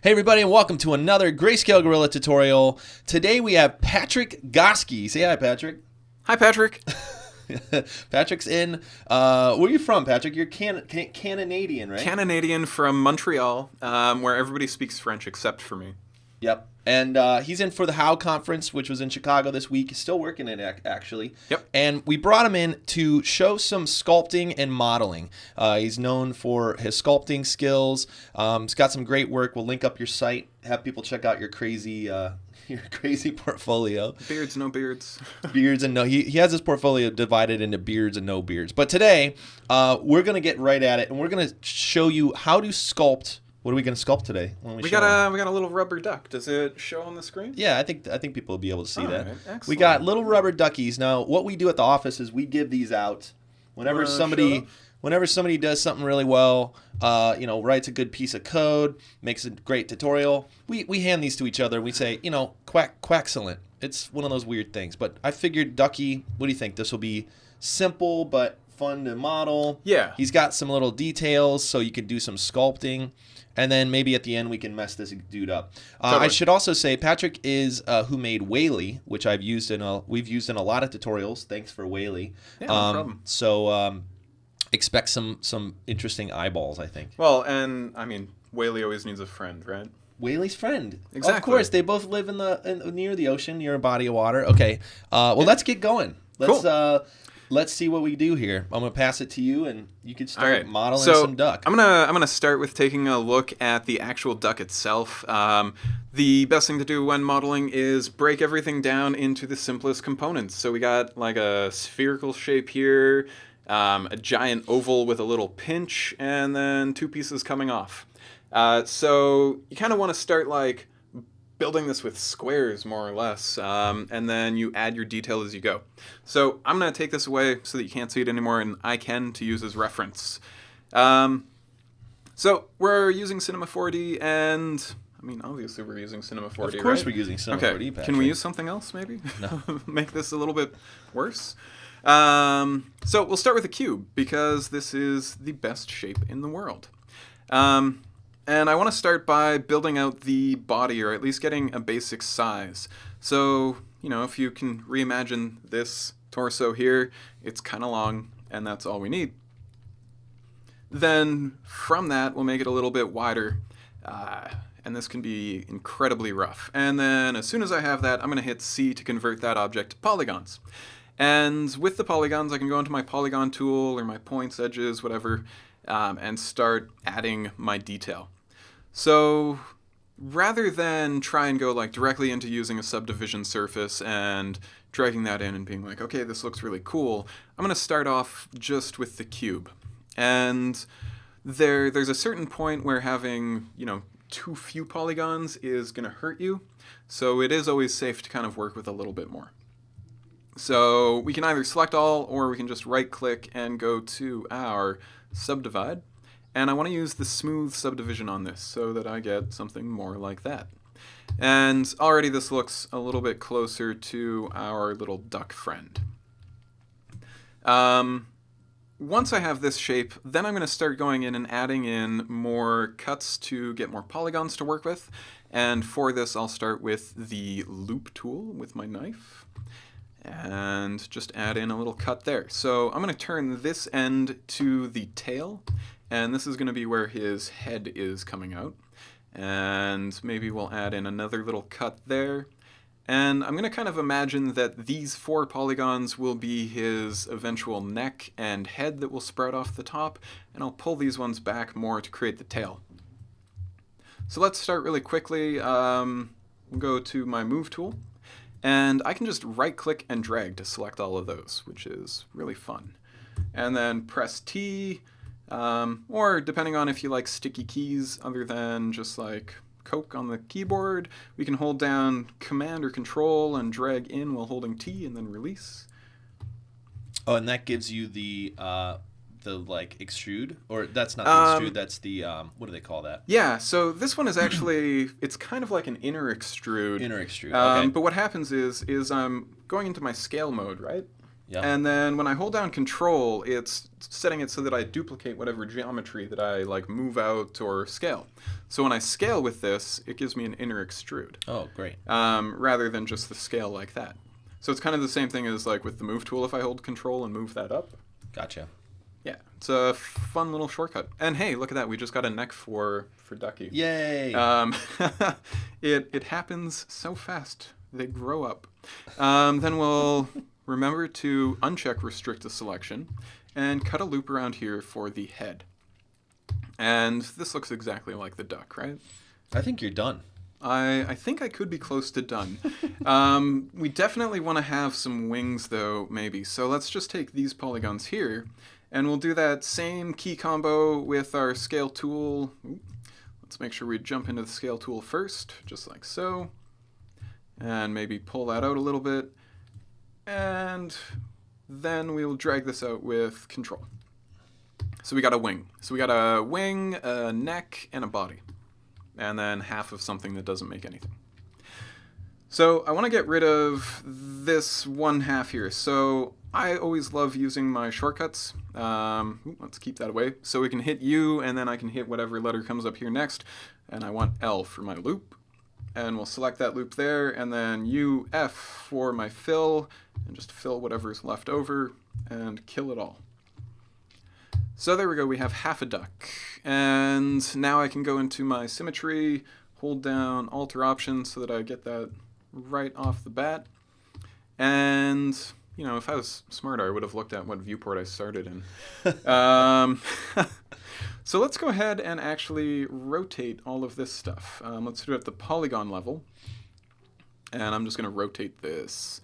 Hey everybody, and welcome to another Grayscale Gorilla tutorial. Today we have Patrick Goski. Say hi, Patrick. Hi, Patrick. Patrick's in. Where are you from, Patrick? You're Canadian, right? Canadian from Montreal, where everybody speaks French except for me. Yep. And he's in for the How Conference, which was in Chicago this week. He's still working it, actually. Yep. And we brought him in to show some sculpting and modeling. He's known for his sculpting skills. He's got some great work. We'll link up your site, have people check out your crazy portfolio. Beards, no beards. Beards and no. He has his portfolio divided into beards and no beards. But today, we're going to get right at it, and we're going to show you how to sculpt. What are we going to sculpt today? We got a little rubber duck. Does it show on the screen? Yeah, I think people will be able to see that. Right, excellent. We got little rubber duckies. Now, what we do at the office is we give these out whenever somebody does something really well, writes a good piece of code, makes a great tutorial. We hand these to each other. We say, quackcellent. It's one of those weird things. But I figured ducky. What do you think? This will be simple but fun to model. Yeah. He's got some little details, so you can do some sculpting. And then maybe at the end we can mess this dude up. Totally. I should also say Patrick is who made Whaley, which we've used in a lot of tutorials. Thanks for Whaley. Yeah, no problem. So expect some interesting eyeballs, I think. Well, and I mean, Whaley always needs a friend, right? Whaley's friend. Exactly. Of course, they both live near the ocean, near a body of water. Okay. Let's get going. Cool. Let's see what we do here. I'm gonna pass it to you, and you can start modeling so some duck. I'm gonna start with taking a look at the actual duck itself. The best thing to do when modeling is break everything down into the simplest components. So we got like a spherical shape here, a giant oval with a little pinch, and then two pieces coming off. So you kind of want to start like building this with squares, more or less, and then you add your detail as you go. So I'm going to take this away so that you can't see it anymore, and I can to use as reference. So we're using Cinema 4D, and I mean, obviously we're using Cinema 4D, Of course right? we're using Cinema 4D, Patrick. Can we use something else, maybe? No. Make this a little bit worse? So we'll start with a cube, because this is the best shape in the world. And I want to start by building out the body, or at least getting a basic size. So, if you can reimagine this torso here, it's kind of long, and that's all we need. Then, from that, we'll make it a little bit wider, and this can be incredibly rough. And then, as soon as I have that, I'm going to hit C to convert that object to polygons. And with the polygons, I can go into my polygon tool, or my points, edges, whatever, and start adding my detail. So rather than try and go like directly into using a subdivision surface and dragging that in and being like, okay, this looks really cool, I'm going to start off just with the cube. And there's a certain point where having, too few polygons is going to hurt you. So it is always safe to kind of work with a little bit more. So we can either select all, or we can just right click and go to our subdivide. And I want to use the smooth subdivision on this so that I get something more like that. And already this looks a little bit closer to our little duck friend. Once I have this shape, then I'm going to start going in and adding in more cuts to get more polygons to work with. And for this, I'll start with the loop tool with my knife. And just add in a little cut there. So I'm going to turn this end to the tail. And this is going to be where his head is coming out. And maybe we'll add in another little cut there. And I'm going to kind of imagine that these 4 polygons will be his eventual neck and head that will sprout off the top. And I'll pull these ones back more to create the tail. So let's start really quickly. We'll go to my move tool. And I can just right click and drag to select all of those, which is really fun. And then press T. Or depending on if you like sticky keys other than just like Coke on the keyboard, we can hold down Command or Control and drag in while holding T and then release. Oh, and that gives you the like extrude, or that's not the extrude, that's the what do they call that? Yeah, so this one is actually it's kind of like an inner extrude. Inner extrude. Okay. But what happens is I'm going into my scale mode, right? Yeah. And then when I hold down Control, it's setting it so that I duplicate whatever geometry that I like move out or scale. So when I scale with this, it gives me an inner extrude. Oh, great. Rather than just the scale like that. So it's kind of the same thing as like with the Move tool if I hold Control and move that up. Gotcha. Yeah, it's a fun little shortcut. And hey, look at that. We just got a neck for Ducky. Yay! It happens so fast. They grow up. Then we'll remember to uncheck Restrict to Selection and cut a loop around here for the head. And this looks exactly like the duck, right? I think you're done. I think I could be close to done. We definitely want to have some wings, though, maybe. So let's just take these polygons here, and we'll do that same key combo with our scale tool. Let's make sure we jump into the scale tool first, just like so. And maybe pull that out a little bit. And then we'll drag this out with Control. So we got a wing. So we got a wing, a neck, and a body. And then half of something that doesn't make anything. So I want to get rid of this one half here. So I always love using my shortcuts. Let's keep that away. So we can hit U, and then I can hit whatever letter comes up here next. And I want L for my loop. And we'll select that loop there, and then U, F for my fill, and just fill whatever's left over, and kill it all. So there we go, we have half a duck. And now I can go into my symmetry, hold down Alter Options so that I get that right off the bat. And, you know, if I was smarter, I would have looked at what viewport I started in. So let's go ahead and actually rotate all of this stuff. Let's do it at the polygon level. And I'm just going to rotate this,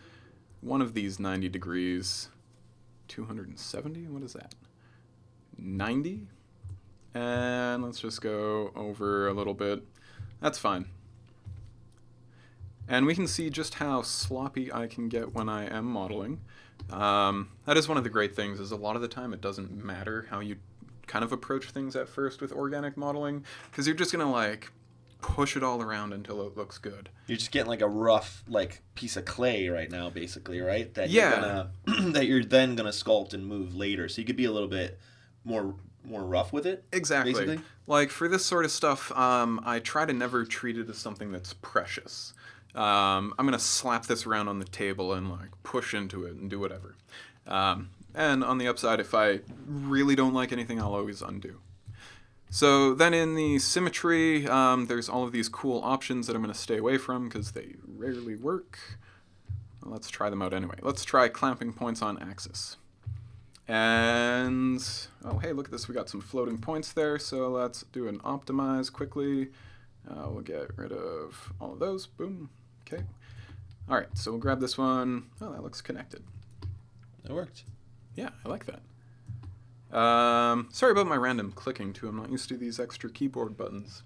one of these 90 degrees, 270, what is that? 90, and let's just go over a little bit. That's fine. And we can see just how sloppy I can get when I am modeling. That is one of the great things, is a lot of the time it doesn't matter how you kind of approach things at first with organic modeling, because you're just gonna like push it all around until it looks good. You're just getting like a rough like piece of clay right now, basically, right? That yeah. You're gonna that you're then gonna sculpt and move later. So you could be a little bit more rough with it. Exactly. Basically. Like for this sort of stuff, I try to never treat it as something that's precious. I'm gonna slap this around on the table and like push into it and do whatever. And on the upside, if I really don't like anything, I'll always undo. So then in the symmetry, there's all of these cool options that I'm going to stay away from because they rarely work. Well, let's try them out anyway. Let's try clamping points on axis. And, oh hey, look at this, we got some floating points there, so let's do an optimize quickly. We'll get rid of all of those, boom, okay. All right, so we'll grab this one. Oh, that looks connected. It worked. Yeah, I like that. Sorry about my random clicking too. I'm not used to these extra keyboard buttons.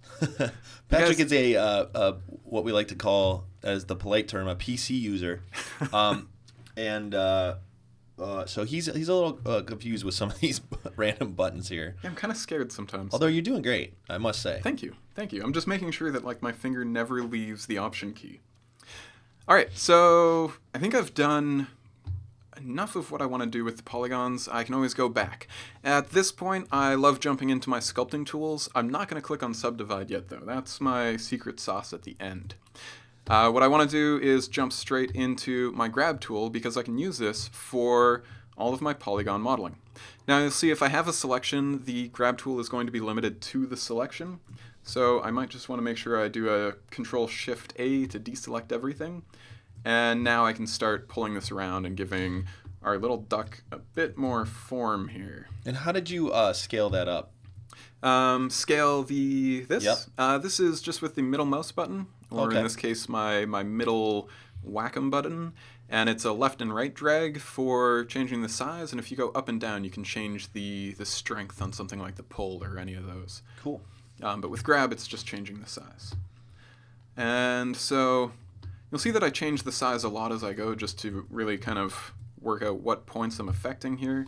Patrick is a what we like to call, as the polite term, a PC user, so he's a little confused with some of these random buttons here. Yeah, I'm kind of scared sometimes. Although you're doing great, I must say. Thank you. I'm just making sure that like my finger never leaves the Option key. All right, so I think I've done enough of what I want to do with the polygons. I can always go back. At this point, I love jumping into my sculpting tools. I'm not going to click on Subdivide yet, though. That's my secret sauce at the end. What I want to do is jump straight into my Grab tool because I can use this for all of my polygon modeling. Now you'll see if I have a selection, the Grab tool is going to be limited to the selection. So I might just want to make sure I do a Control-Shift-A to deselect everything. And now I can start pulling this around and giving our little duck a bit more form here. And how did you scale that up? Scale this? Yep. This is just with the middle mouse button, or Okay. in this case, my middle whack-em button. And it's a left and right drag for changing the size. And if you go up and down, you can change the strength on something like the pull or any of those. Cool. But with Grab, it's just changing the size. And so you'll see that I change the size a lot as I go just to really kind of work out what points I'm affecting here.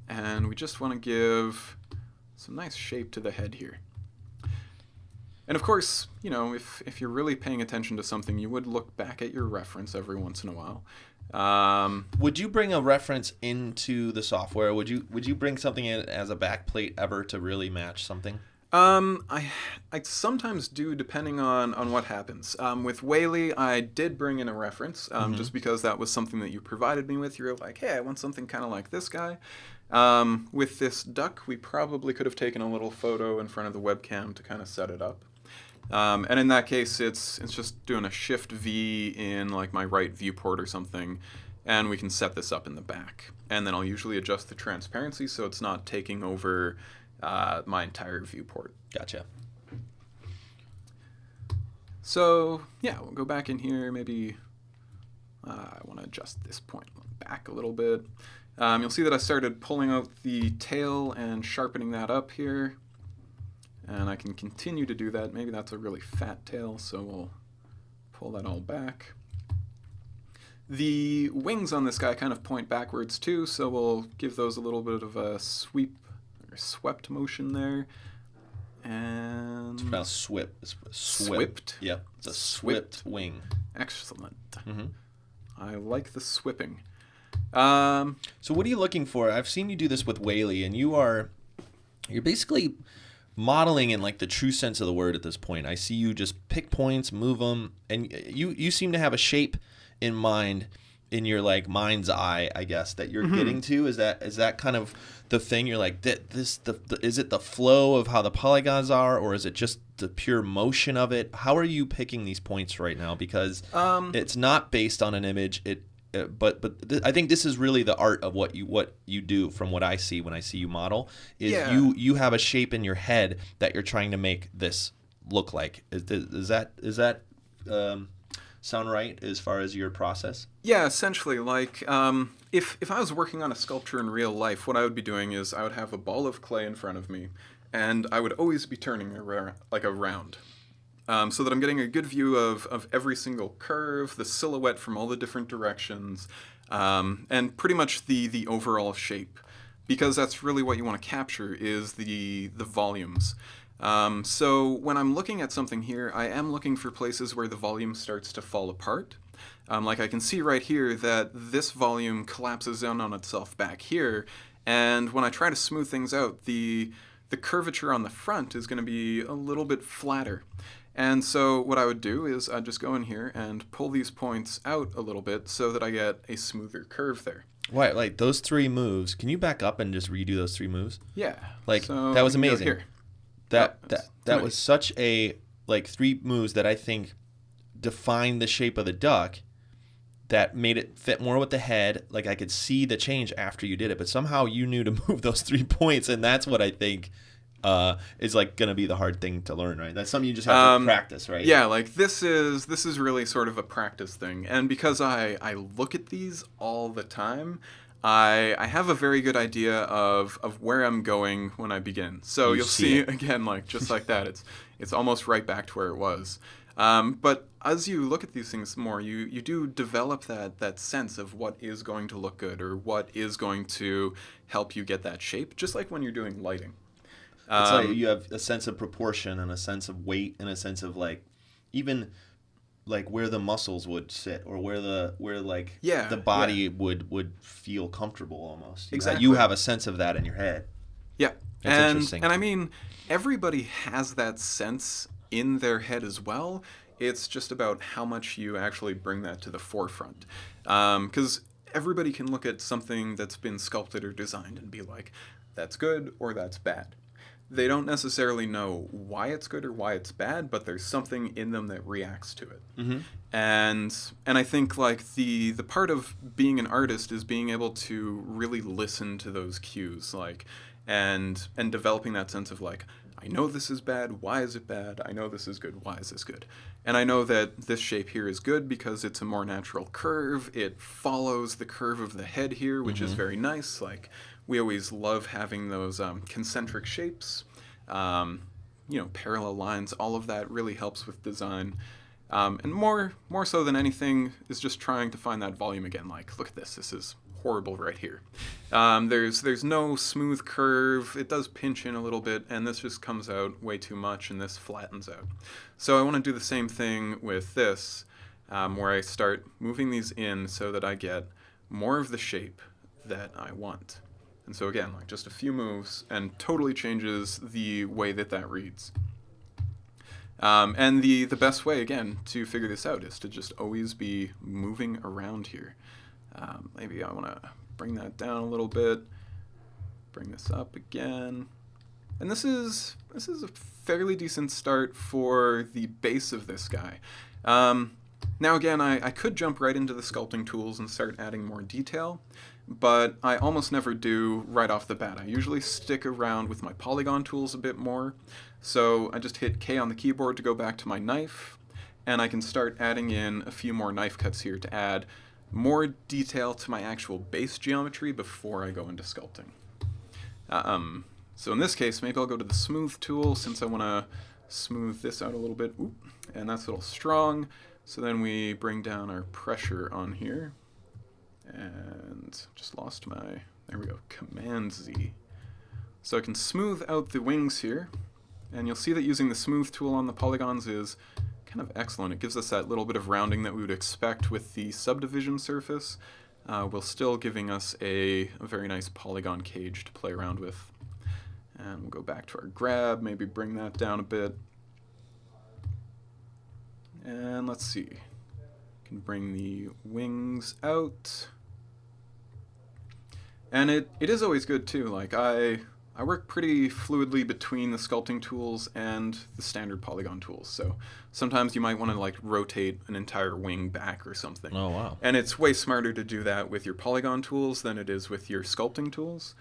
And we just want to give some nice shape to the head here. And of course, if you're really paying attention to something, you would look back at your reference every once in a while. Would you bring a reference into the software? Would you bring something in as a backplate ever to really match something? I sometimes do, depending on what happens. With Whaley, I did bring in a reference, just because that was something that you provided me with. You were like, hey, I want something kind of like this guy. With this duck, we probably could have taken a little photo in front of the webcam to kind of set it up. And in that case, it's just doing a Shift V in like my right viewport or something, and we can set this up in the back. And then I'll usually adjust the transparency so it's not taking over my entire viewport. Gotcha. So yeah, we'll go back in here. Maybe I want to adjust this point back a little bit. You'll see that I started pulling out the tail and sharpening that up here. And I can continue to do that. Maybe that's a really fat tail, so we'll pull that all back. The wings on this guy kind of point backwards too, so we'll give those a little bit of a sweep or swept motion there. And it's pronounced swip. It's swipped. Yep, it's a swipped wing. Excellent. Mm-hmm. I like the swipping. So what are you looking for? I've seen you do this with Whaley, and you're basically modeling in like the true sense of the word at this point. I see you just pick points, move them, and you seem to have a shape in mind, in your like mind's eye, I guess, that you're getting to. Is that kind of the thing? You're like, is it the flow of how the polygons are, or is it just the pure motion of it? How are you picking these points right now? Because it's not based on an image. I think this is really the art of what you do. From what I see when I see you model, is you have a shape in your head that you're trying to make this look like. Is that sound right as far as your process? Yeah, essentially. Like if I was working on a sculpture in real life, what I would be doing is I would have a ball of clay in front of me, and I would always be turning around. So that I'm getting a good view of every single curve, the silhouette from all the different directions, and pretty much the overall shape. Because that's really what you want to capture is the volumes. So when I'm looking at something here, I am looking for places where the volume starts to fall apart. Like I can see right here that this volume collapses in on itself back here, and when I try to smooth things out, the curvature on the front is going to be a little bit flatter. And so what I would do is I'd just go in here and pull these points out a little bit so that I get a smoother curve there. Right, like those 3 moves. Can you back up and just redo those 3 moves? Yeah. Like so that was amazing. Here. That was such a 3 moves that I think defined the shape of the duck, that made it fit more with the head. Like I could see the change after you did it, but somehow you knew to move those 3 points, and that's what I think is like going to be the hard thing to learn, right? That's something you just have to practice, right? Yeah, like this is really sort of a practice thing. And because I look at these all the time, I have a very good idea of where I'm going when I begin. So you'll see again, like just like that, it's almost right back to where it was. But as you look at these things more, you do develop that sense of what is going to look good or what is going to help you get that shape, just like when you're doing lighting. It's like you have a sense of proportion and a sense of weight and a sense of like even like where the muscles would sit or where the body would feel comfortable almost. Exactly. You have a sense of that in your head. Yeah. That's interesting. And I mean, everybody has that sense in their head as well. It's just about how much you actually bring that to the forefront. Because everybody can look at something that's been sculpted or designed and be like, that's good or that's bad. They don't necessarily know why it's good or why it's bad, but there's something in them that reacts to it. Mm-hmm. And I think like the part of being an artist is being able to really listen to those cues, like and developing that sense of like, I know this is bad, why is it bad? I know this is good, why is this good? And I know that this shape here is good because it's a more natural curve. It follows the curve of the head here, which is very nice. Like we always love having those concentric shapes, parallel lines. All of that really helps with design. And more so than anything is just trying to find that volume again. Like, look at this. This is horrible right here. There's no smooth curve. It does pinch in a little bit, and this just comes out way too much, and this flattens out. So I want to do the same thing with this, where I start moving these in so that I get more of the shape that I want. And so again, like just a few moves, and totally changes the way that reads. And the best way, again, to figure this out is to just always be moving around here. Maybe I want to bring that down a little bit, bring this up again. And this is a fairly decent start for the base of this guy. Now again, I could jump right into the sculpting tools and start adding more detail, but I almost never do right off the bat. I usually stick around with my polygon tools a bit more. So I just hit K on the keyboard to go back to my knife, and I can start adding in a few more knife cuts here to add more detail to my actual base geometry before I go into sculpting. So in this case, maybe I'll go to the smooth tool since I want to smooth this out a little bit. Oop, and that's a little strong. So then we bring down our pressure on here. And just lost my, there we go, Command Z. So I can smooth out the wings here. And you'll see that using the smooth tool on the polygons is kind of excellent. It gives us that little bit of rounding that we would expect with the subdivision surface, while still giving us a very nice polygon cage to play around with. And we'll go back to our grab, maybe bring that down a bit. And let's see. Can bring the wings out. And it is always good too. Like I work pretty fluidly between the sculpting tools and the standard polygon tools. So sometimes you might want to like rotate an entire wing back or something. Oh, wow. And it's way smarter to do that with your polygon tools than it is with your sculpting tools.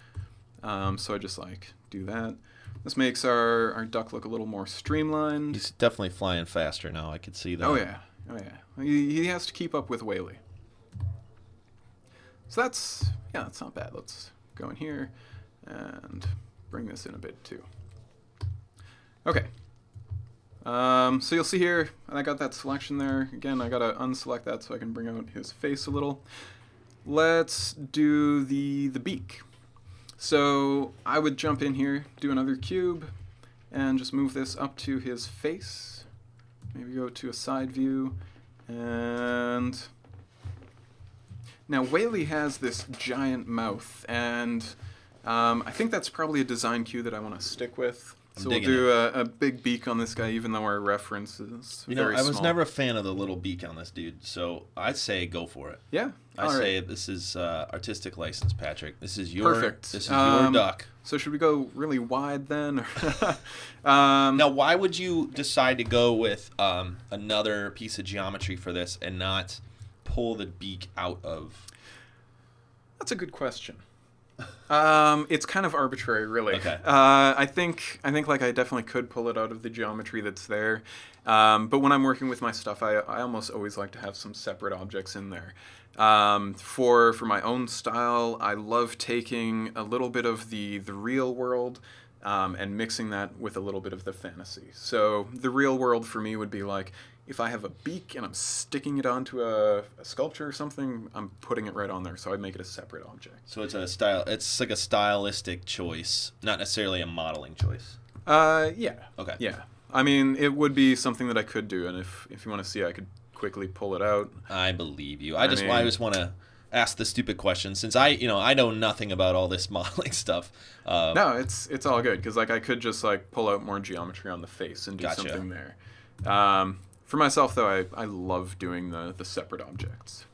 So I just like do that. This makes our duck look a little more streamlined. He's definitely flying faster now. I could see that. Oh yeah. He has to keep up with Whaley. So that's not bad. Let's go in here and bring this in a bit too. Okay. So you'll see here, I got that selection there. Again, I gotta unselect that so I can bring out his face a little. Let's do the beak. So I would jump in here, do another cube, and just move this up to his face. Maybe go to a side view, and now Whaley has this giant mouth, and I think that's probably a design cue that I want to stick with. So we'll do a big beak on this guy, even though our reference is very small. I was never a fan of the little beak on this dude, so I'd say go for it. Yeah. I say this is artistic license, Patrick. This is your Perfect. This is your duck. So should we go really wide then? Now, why would you decide to go with another piece of geometry for this and not pull the beak out of? That's a good question. It's kind of arbitrary, really. Okay. I think like I definitely could pull it out of the geometry that's there, but when I'm working with my stuff, I almost always like to have some separate objects in there. For my own style, I love taking a little bit of the real world and mixing that with a little bit of the fantasy. So the real world for me would be like, if I have a beak and I'm sticking it onto a sculpture or something, I'm putting it right on there, so I make it a separate object. So it's it's like a stylistic choice, not necessarily a modeling choice. Yeah. Okay. Yeah. I mean, it would be something that I could do, and if you want to see, I could quickly pull it out. I believe you. I just want to ask the stupid question, since I know nothing about all this modeling stuff. No, it's all good, because like I could just like pull out more geometry on the face and do something there. For myself, though, I love doing the separate objects.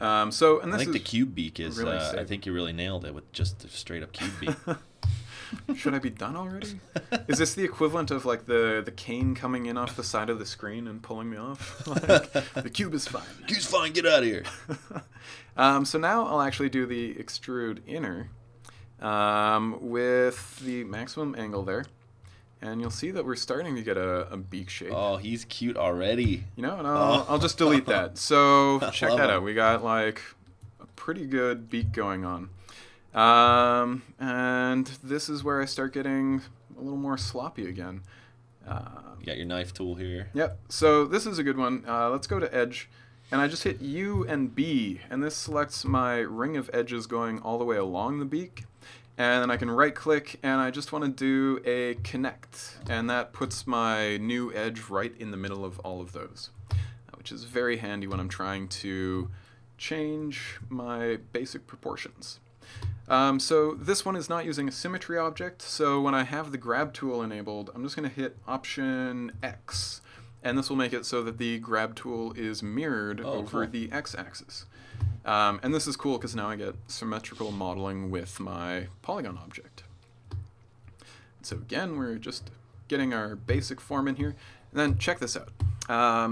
And this I think the cube beak is. Really I think you really nailed it with just the straight up cube beak. Should I be done already? Is this the equivalent of like the cane coming in off the side of the screen and pulling me off? Like, the cube is fine. Cube's fine. Get out of here. So now I'll actually do the extrude inner with the maximum angle there. And you'll see that we're starting to get a beak shape. Oh, he's cute already. And I'll just delete that. So check that out. We got like a pretty good beak going on. And this is where I start getting a little more sloppy again. You got your knife tool here. Yep. So this is a good one. Let's go to edge. And I just hit U and B, and this selects my ring of edges going all the way along the beak. And then I can right click, and I just want to do a connect. And that puts my new edge right in the middle of all of those, which is very handy when I'm trying to change my basic proportions. So this one is not using a symmetry object, so when I have the grab tool enabled, I'm just going to hit Option X, and this will make it so that the grab tool is mirrored over cool. the x-axis. And this is cool because now I get symmetrical modeling with my polygon object. So again, we're just getting our basic form in here. And then check this out.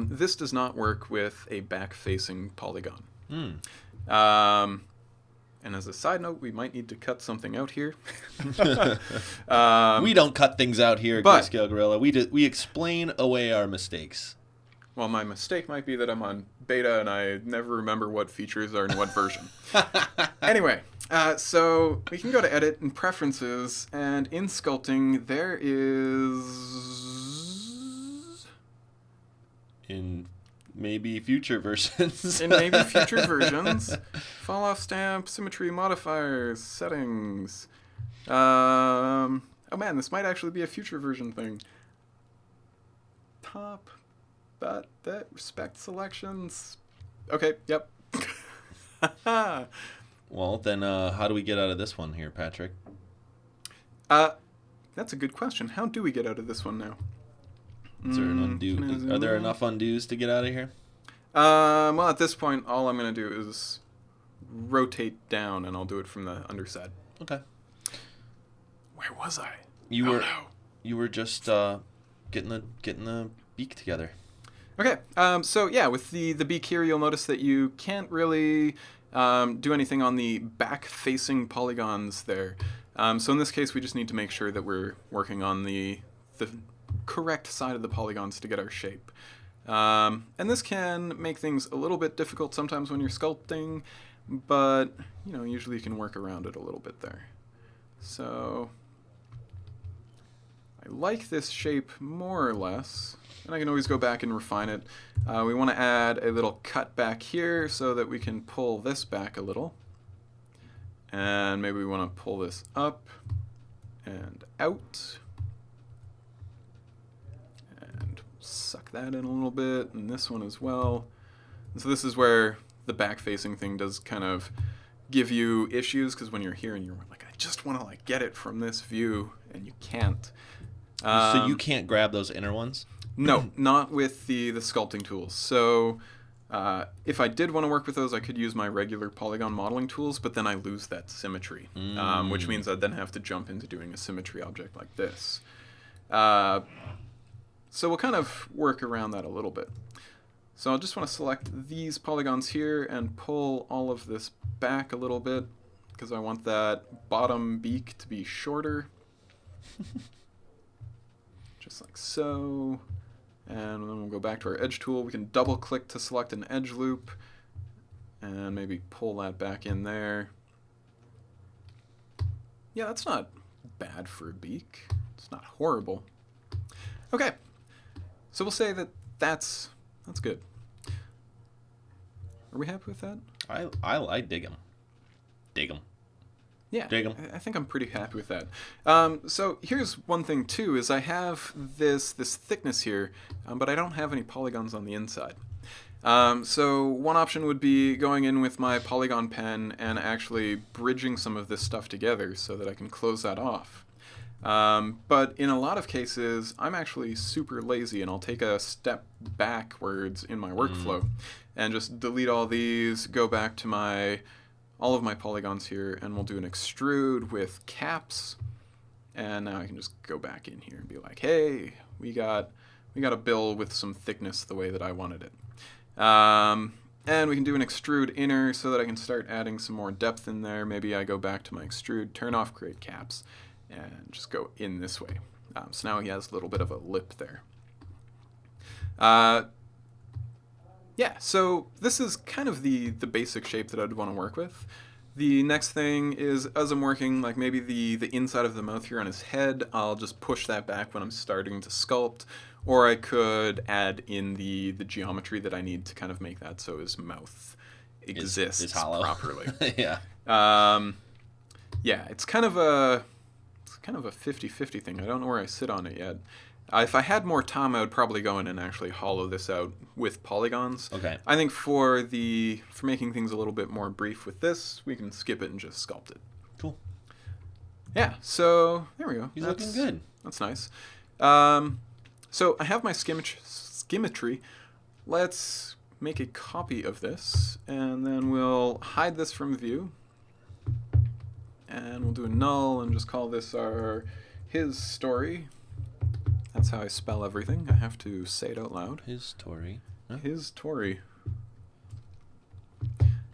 This does not work with a back-facing polygon. And as a side note, we might need to cut something out here. We don't cut things out here at Grayscale Gorilla. We explain away our mistakes. Well, my mistake might be that I'm on beta and I never remember what features are in what version. Anyway, so we can go to Edit and Preferences, and in sculpting there is... In maybe future versions. Fall off stamp, symmetry modifiers, settings. Oh man, this might actually be a future version thing. Top, but that respect selections. Okay, yep. Well, then how do we get out of this one here, Patrick? That's a good question. How do we get out of this one now? Is there an undo? Are there enough undos to get out of here? Well, at this point, all I'm going to do is rotate down, and I'll do it from the underside. Okay. Where was I? You were just getting the beak together. Okay. So yeah, with the beak here, you'll notice that you can't really do anything on the back-facing polygons there. So in this case, we just need to make sure that we're working on the correct side of the polygons to get our shape. And this can make things a little bit difficult sometimes when you're sculpting, but usually you can work around it a little bit there. So I like this shape more or less, and I can always go back and refine it. We want to add a little cut back here so that we can pull this back a little. And maybe we want to pull this up and out. And suck that in a little bit, and this one as well. And so this is where the back-facing thing does kind of give you issues, because when you're here and you're like, I just want to get it from this view, and you can't. So you can't grab those inner ones? No, not with the sculpting tools. So if I did want to work with those, I could use my regular polygon modeling tools, but then I lose that symmetry, which means I'd then have to jump into doing a symmetry object like this. So we'll kind of work around that a little bit. So I'll just want to select these polygons here and pull all of this back a little bit, because I want that bottom beak to be shorter. Just like so. And then we'll go back to our edge tool. We can double click to select an edge loop and maybe pull that back in there. Yeah, that's not bad for a beak. It's not horrible. Okay, so we'll say that that's good. Are we happy with that? I dig them. Dig them. Yeah, dig 'em. I think I'm pretty happy with that. So here's one thing too, is I have this thickness here, but I don't have any polygons on the inside. So one option would be going in with my polygon pen and actually bridging some of this stuff together so that I can close that off. But in a lot of cases, I'm actually super lazy, and I'll take a step backwards in my workflow and just delete all these, go back to all of my polygons here, and we'll do an extrude with caps. And now I can just go back in here and be like, hey, we got a bill with some thickness the way that I wanted it. And we can do an extrude inner so that I can start adding some more depth in there. Maybe I go back to my extrude, turn off create caps, and just go in this way. So now he has a little bit of a lip there. Yeah, so this is kind of the basic shape that I'd want to work with. The next thing is, as I'm working, like maybe the inside of the mouth here on his head, I'll just push that back when I'm starting to sculpt. or I could add in the geometry that I need to kind of make that so his mouth exists is hollow. properly. Yeah. Yeah, it's kind of a 50-50 thing. I don't know where I sit on it yet. If I had more time, I would probably go in and actually hollow this out with polygons. Okay. I think for making things a little bit more brief with this, we can skip it and just sculpt it. Cool. Yeah, so there we go. He's looking good. That's nice. So I have my skimetry. Let's make a copy of this, and then we'll hide this from view. And we'll do a null and just call this his story. That's how I spell everything. I have to say it out loud. His story. Huh? His story.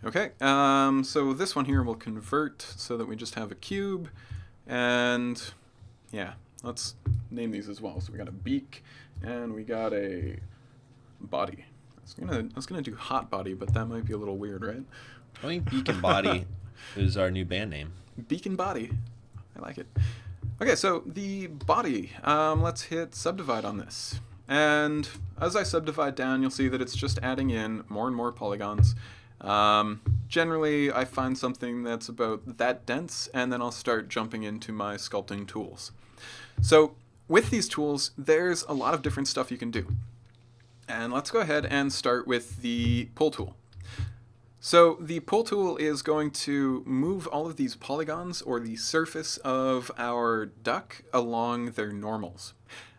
Okay, so this one here will convert so that we just have a cube. And yeah, let's name these as well. So we got a beak and we got a body. I was gonna do hot body, but that might be a little weird, right? I think beak and body is our new band name. Beak and body. I like it. Okay, so the body. Let's hit subdivide on this. And as I subdivide down, you'll see that it's just adding in more and more polygons. Generally, I find something that's about that dense, and then I'll start jumping into my sculpting tools. So with these tools, there's a lot of different stuff you can do. And let's go ahead and start with the pull tool. So the pull tool is going to move all of these polygons, or the surface of our duck, along their normals.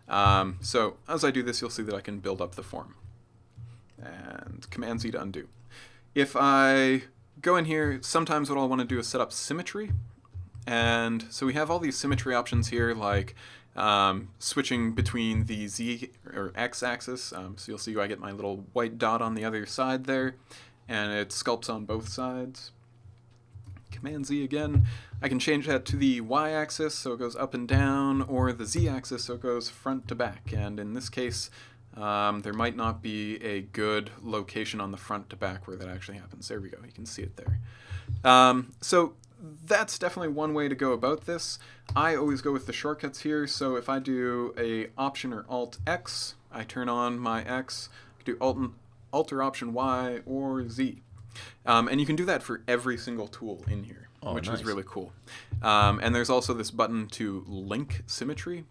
So as I do this, you'll see that I can build up the form. And Command-Z to undo. If I go in here, sometimes what I'll want to do is set up symmetry. And so we have all these symmetry options here, like switching between the Z or X axis. So you'll see I get my little white dot on the other side there, and it sculpts on both sides. Command-Z again. I can change that to the Y axis, so it goes up and down, or the Z axis, so it goes front to back. And in this case, there might not be a good location on the front to back where that actually happens. There we go. You can see it there. So that's definitely one way to go about this. I always go with the shortcuts here. So if I do a Option or Alt X, I turn on my X. I can do Alt or Option Y or Z. And you can do that for every single tool in here, which is really cool. And there's also this button to link symmetry.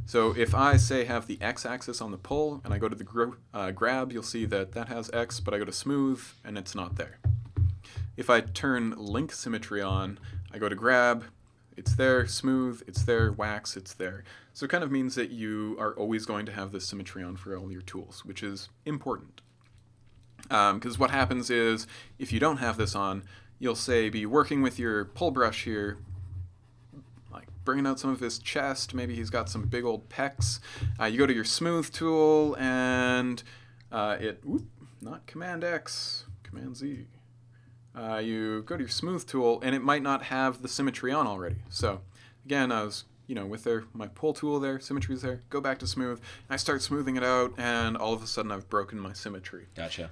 So if I, say, have the X-axis on the pull, and I go to the grab, you'll see that that has X, but I go to smooth, and it's not there. If I turn link symmetry on, I go to grab, it's there, smooth, it's there, wax, it's there. So it kind of means that you are always going to have this symmetry on for all your tools, which is important. Because what happens is, if you don't have this on, you'll, say, be working with your pull brush here, bringing out some of his chest. Maybe he's got some big old pecs. You go to your smooth tool, and not Command X, Command Z. You go to your smooth tool, and it might not have the symmetry on already. So again, I was, with my pull tool there, symmetry's there. Go back to smooth. I start smoothing it out, and all of a sudden I've broken my symmetry. Gotcha.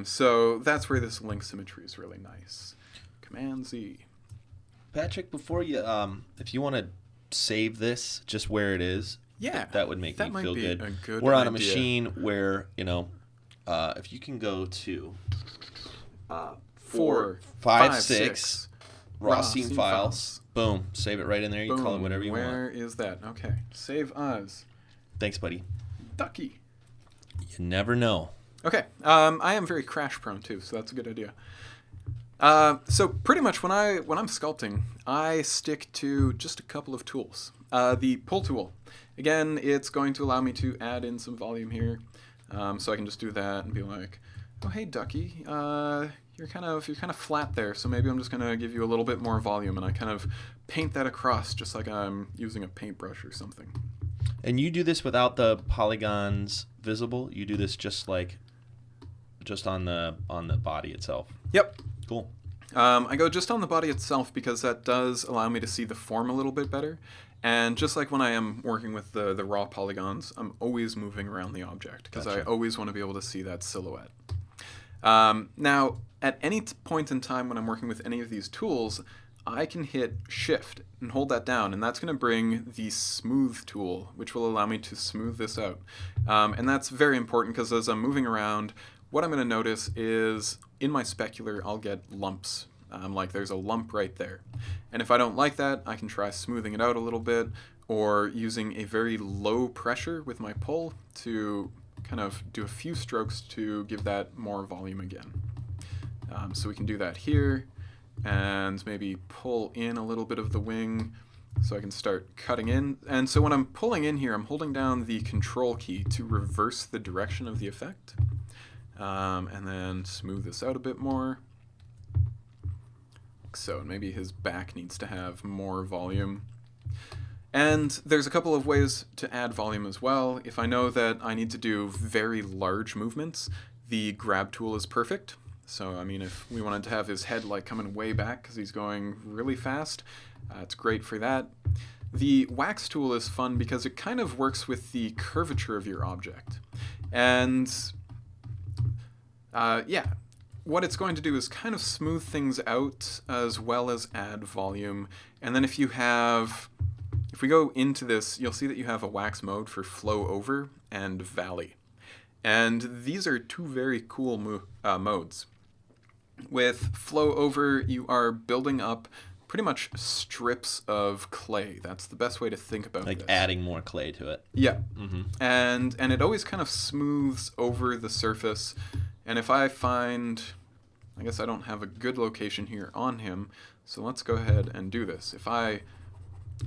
So that's where this link symmetry is really nice. Command Z. Patrick, before you, if you want to save this just where it is, yeah, that would make me feel good. A good We're on idea. a machine where, if you can go to 4, 5, 6 raw scene files, boom, save it right in there. You call it whatever you want. Where is that? Okay, save as. Thanks, buddy. Ducky. You never know. Okay, I am very crash prone too, so that's a good idea. So pretty much when I'm sculpting, I stick to just a couple of tools. The pull tool, again, it's going to allow me to add in some volume here, so I can just do that and be like, oh hey Ducky, you're kind of flat there, so maybe I'm just gonna give you a little bit more volume, and I kind of paint that across just like I'm using a paintbrush or something. And you do this without the polygons visible? You do this just on the body itself? Yep. Cool. I go just on the body itself because that does allow me to see the form a little bit better. And just like when I am working with the raw polygons, I'm always moving around the object because I always want to be able to see that silhouette. Now, at any point in time when I'm working with any of these tools, I can hit Shift and hold that down, and that's going to bring the Smooth tool, which will allow me to smooth this out. And that's very important because as I'm moving around, what I'm going to notice is in my specular, I'll get lumps. Like there's a lump right there. And if I don't like that, I can try smoothing it out a little bit, or using a very low pressure with my pull to kind of do a few strokes to give that more volume again. So we can do that here, and maybe pull in a little bit of the wing so I can start cutting in. And so when I'm pulling in here, I'm holding down the Control key to reverse the direction of the effect. And then smooth this out a bit more. So maybe his back needs to have more volume. And there's a couple of ways to add volume as well. If I know that I need to do very large movements, the grab tool is perfect. So, I mean, if we wanted to have his head like coming way back because he's going really fast, it's great for that. The wax tool is fun because it kind of works with the curvature of your object. And yeah, what it's going to do is kind of smooth things out as well as add volume. And then if we go into this, you'll see that you have a wax mode for flow over and valley. And these are two very cool modes. With flow over, you are building up pretty much strips of clay. That's the best way to think about like this. adding more clay to it. Yeah. Mm-hmm. And it always kind of smooths over the surface. And if I find, I guess I don't have a good location here on him, so let's go ahead and do this. If I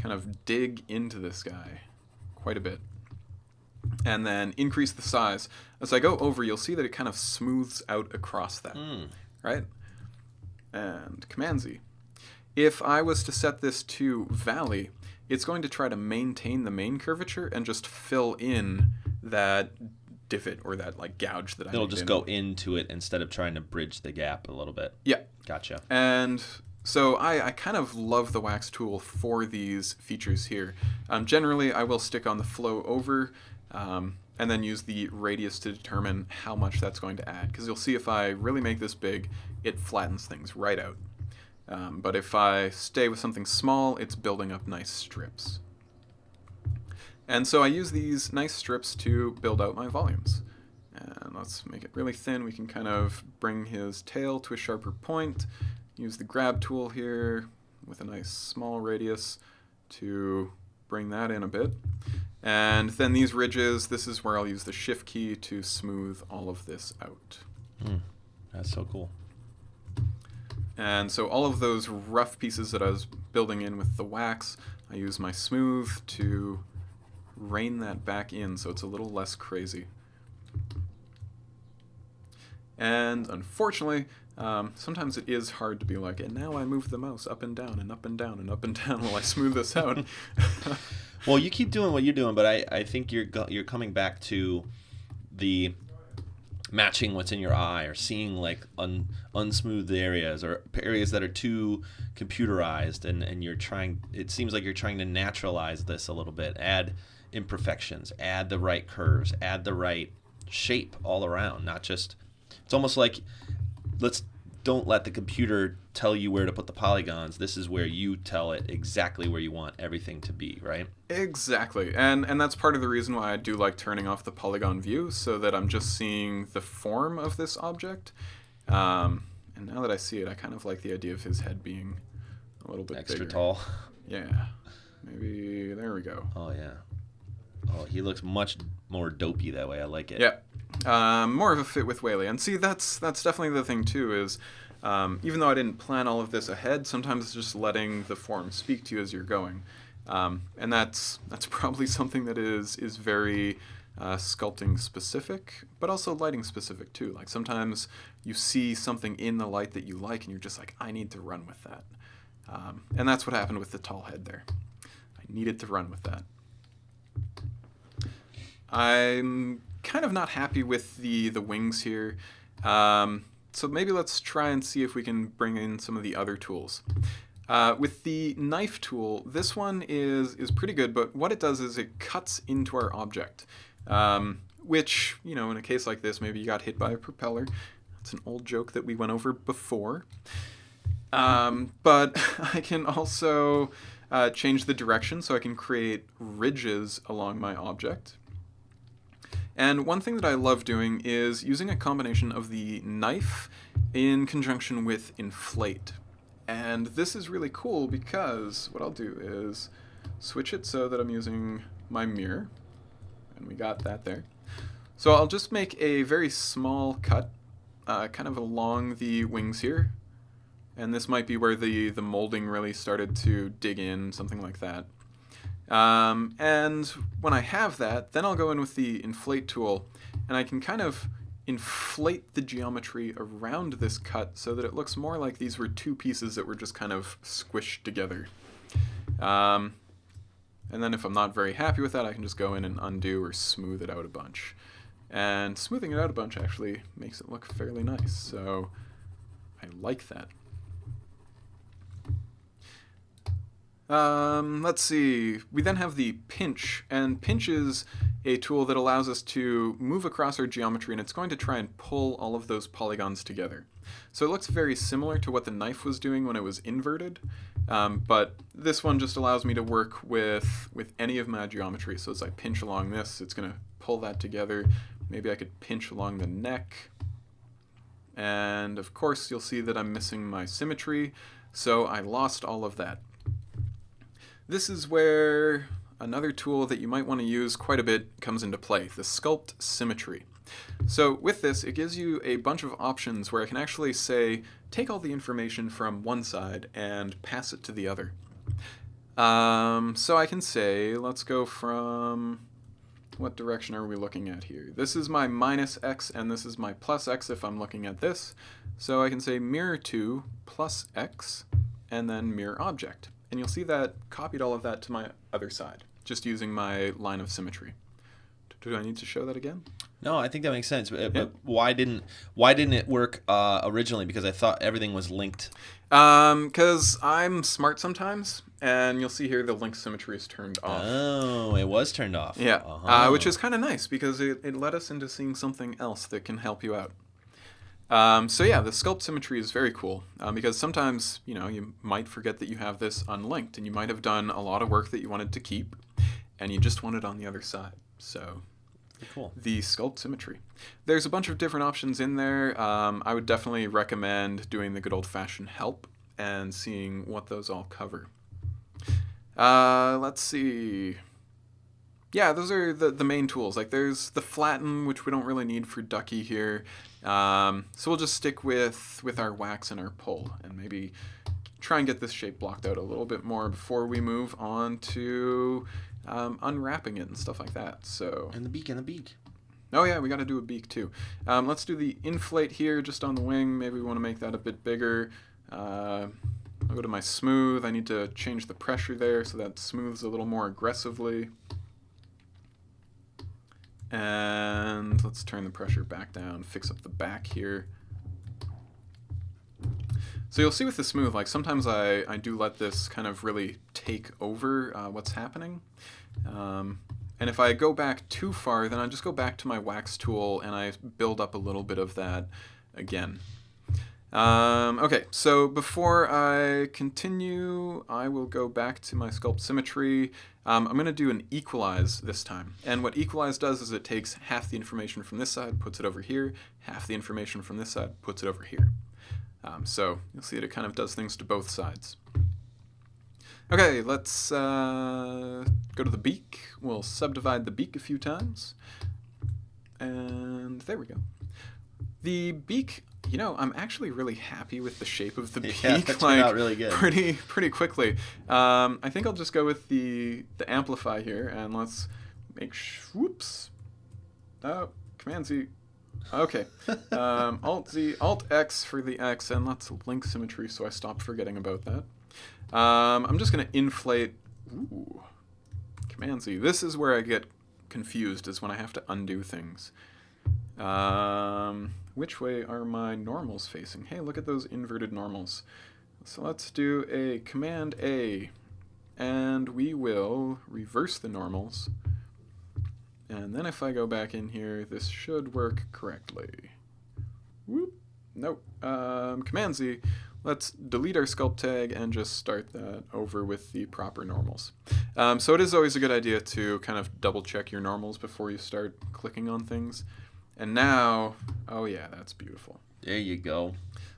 kind of dig into this guy quite a bit, and then increase the size, as I go over, you'll see that it kind of smooths out across that, right? And Command Z. If I was to set this to Valley, it's going to try to maintain the main curvature and just fill in that divot or that like gouge that I It'll just go into it instead of trying to bridge the gap a little bit. Yeah. Gotcha. And so I kind of love the wax tool for these features here. Generally, I will stick on the flow over and then use the radius to determine how much that's going to add. Because you'll see if I really make this big, it flattens things right out. But if I stay with something small, it's building up nice strips. And so I use these nice strips to build out my volumes. And let's make it really thin. We can kind of bring his tail to a sharper point. Use the grab tool here with a nice small radius to bring that in a bit. And then these ridges, this is where I'll use the Shift key to smooth all of this out. That's so cool. And so all of those rough pieces that I was building in with the wax, I use my smooth to rein that back in so it's a little less crazy. And unfortunately, sometimes it is hard to be like, and now I move the mouse up and down and up and down and up and down while I smooth this out. Well, you keep doing what you're doing, but I think you're coming back to the matching what's in your eye, or seeing like unsmoothed areas or areas that are too computerized, and you're trying. It seems like you're trying to naturalize this a little bit, add imperfections, add the right curves, add the right shape all around. Not just. It's almost like don't let the computer tell you where to put the polygons. This is where you tell it exactly where you want everything to be, right? Exactly. And that's part of the reason why I do like turning off the polygon view, so that I'm just seeing the form of this object. And now that I see it, I kind of like the idea of his head being a little bit extra bigger. Tall. Yeah. Maybe there we go. Oh, yeah. Oh, he looks much more dopey that way. I like it. Yeah. More of a fit with Whaley. And see, that's definitely the thing, too, is even though I didn't plan all of this ahead, sometimes it's just letting the form speak to you as you're going. And that's probably something that is very sculpting specific, but also lighting specific, too. Like sometimes you see something in the light that you like, and you're just like, I need to run with that. And that's what happened with the tall head there. I needed to run with that. I'm kind of not happy with the wings here. So maybe let's try and see if we can bring in some of the other tools. With the knife tool, this one is pretty good, but what it does is it cuts into our object, which, you know, in a case like this, maybe you got hit by a propeller. That's an old joke that we went over before. But I can also change the direction, so I can create ridges along my object. And one thing that I love doing is using a combination of the knife in conjunction with inflate. And this is really cool because what I'll do is switch it so that I'm using my mirror. And we got that there. So I'll just make a very small cut, kind of along the wings here. And this might be where the molding really started to dig in, something like that. And when I have that, then I'll go in with the inflate tool, and I can kind of inflate the geometry around this cut so that it looks more like these were two pieces that were just kind of squished together. And then if I'm not very happy with that, I can just go in and undo or smooth it out a bunch. And smoothing it out a bunch actually makes it look fairly nice, so I like that. Let's see. We then have the pinch, and pinch is a tool that allows us to move across our geometry, and it's going to try and pull all of those polygons together. So it looks very similar to what the knife was doing when it was inverted, but this one just allows me to work with any of my geometry. So as I pinch along this, it's going to pull that together. Maybe I could pinch along the neck. And of course, you'll see that I'm missing my symmetry, so I lost all of that. This is where another tool that you might want to use quite a bit comes into play, the Sculpt Symmetry. So with this, it gives you a bunch of options where I can actually say, take all the information from one side and pass it to the other. So I can say, let's go from, what direction are we looking at here? This is my minus x and this is my plus x if I'm looking at this. So I can say mirror to plus x and then mirror object. And you'll see that copied all of that to my other side, just using my line of symmetry. Do I need to show that again? No, I think that makes sense. But why didn't it work originally? Because I thought everything was linked. Because I'm smart sometimes, and you'll see here the link symmetry is turned off. Oh, it was turned off. Yeah, which is kind of nice because it led us into seeing something else that can help you out. So yeah, the Sculpt Symmetry is very cool because sometimes, you might forget that you have this unlinked and you might have done a lot of work that you wanted to keep and you just want it on the other side. So cool. The Sculpt Symmetry. There's a bunch of different options in there. I would definitely recommend doing the good old-fashioned help and seeing what those all cover. Let's see. Yeah, those are the main tools. Like there's the flatten, which we don't really need for Ducky here. So we'll just stick with our wax and our pull and maybe try and get this shape blocked out a little bit more before we move on to unwrapping it and stuff like that. So and the beak. Oh yeah, we got to do a beak too. Let's do the inflate here just on the wing. Maybe we want to make that a bit bigger. I'll go to my smooth. I need to change the pressure there so that smooths a little more aggressively. And let's turn the pressure back down, fix up the back here. So you'll see with the smooth, like sometimes I do let this kind of really take over what's happening. And if I go back too far, then I just go back to my wax tool and I build up a little bit of that again. Okay, so before I continue, I will go back to my Sculpt Symmetry. I'm going to do an equalize this time. And what equalize does is it takes half the information from this side, puts it over here, half the information from this side, puts it over here. So you'll see that it kind of does things to both sides. Okay, let's go to the beak. We'll subdivide the beak a few times. And there we go. The beak, I'm actually really happy with the shape of the beak. Yeah, that turned out really good. Pretty quickly. I think I'll just go with the amplify here, and let's make whoops. Oh, Command Z. Okay. Alt Z, Alt X for the X, and let's link symmetry so I stop forgetting about that. I'm just going to inflate. Ooh, Command Z. This is where I get confused, is when I have to undo things. Which way are my normals facing? Hey, look at those inverted normals. So let's do a Command A, and we will reverse the normals. And then if I go back in here, this should work correctly. Whoop. Nope. Command Z. let's delete our sculpt tag and just start that over with the proper normals. So it is always a good idea to kind of double check your normals before you start clicking on things. And now, oh yeah, that's beautiful. There you go.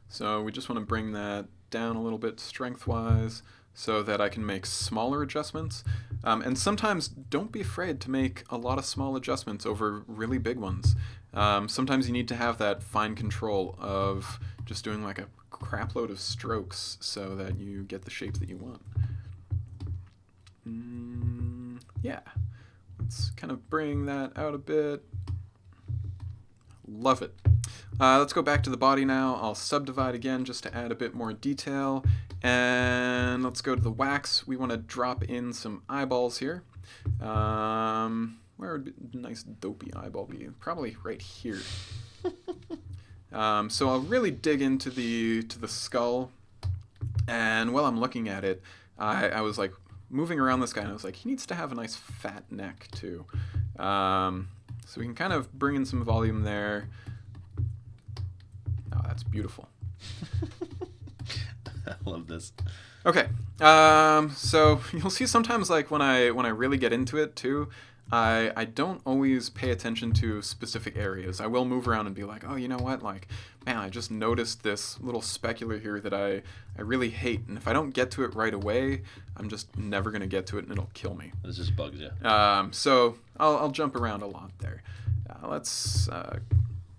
So we just want to bring that down a little bit strength-wise so that I can make smaller adjustments. And sometimes don't be afraid to make a lot of small adjustments over really big ones. Sometimes you need to have that fine control of just doing like a crap load of strokes so that you get the shape that you want. Yeah, let's kind of bring that out a bit. Love it. Let's go back to the body now. I'll subdivide again just to add a bit more detail. And let's go to the wax. We want to drop in some eyeballs here. Where would a nice dopey eyeball be? Probably right here. So I'll really dig into the skull. And while I'm looking at it, I was like moving around this guy, and I was like, he needs to have a nice fat neck too. So we can kind of bring in some volume there. Oh, that's beautiful. I love this. Okay, so you'll see sometimes like when I really get into it too, I don't always pay attention to specific areas. I will move around and be like, oh, you know what? Like, man, I just noticed this little specular here that I really hate, and if I don't get to it right away, I'm just never gonna get to it, and it'll kill me. This just bugs you. So I'll jump around a lot there. Let's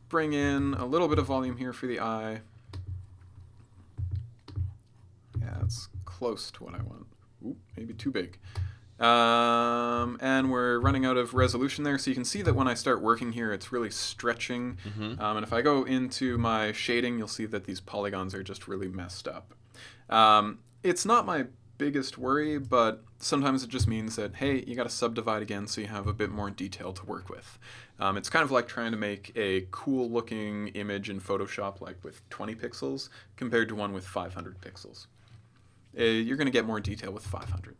bring in a little bit of volume here for the eye. Yeah, that's close to what I want. Oop, maybe too big. And we're running out of resolution there, so you can see that when I start working here, it's really stretching. And if I go into my shading, you'll see that these polygons are just really messed up. It's not my biggest worry, but sometimes it just means that, hey, you got to subdivide again so you have a bit more detail to work with. It's kind of like trying to make a cool looking image in Photoshop like with 20 pixels compared to one with 500 pixels. You're going to get more detail with 500.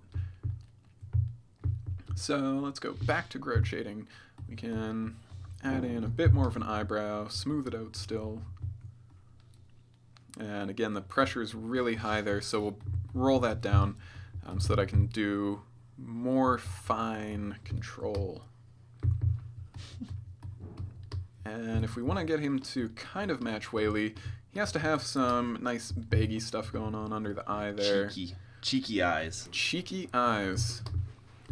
So let's go back to grout shading. We can add in a bit more of an eyebrow, smooth it out still. And again, the pressure is really high there, so we'll roll that down so that I can do more fine control. And if we want to get him to kind of match Whaley, he has to have some nice baggy stuff going on under the eye there. Cheeky eyes. Cheeky eyes.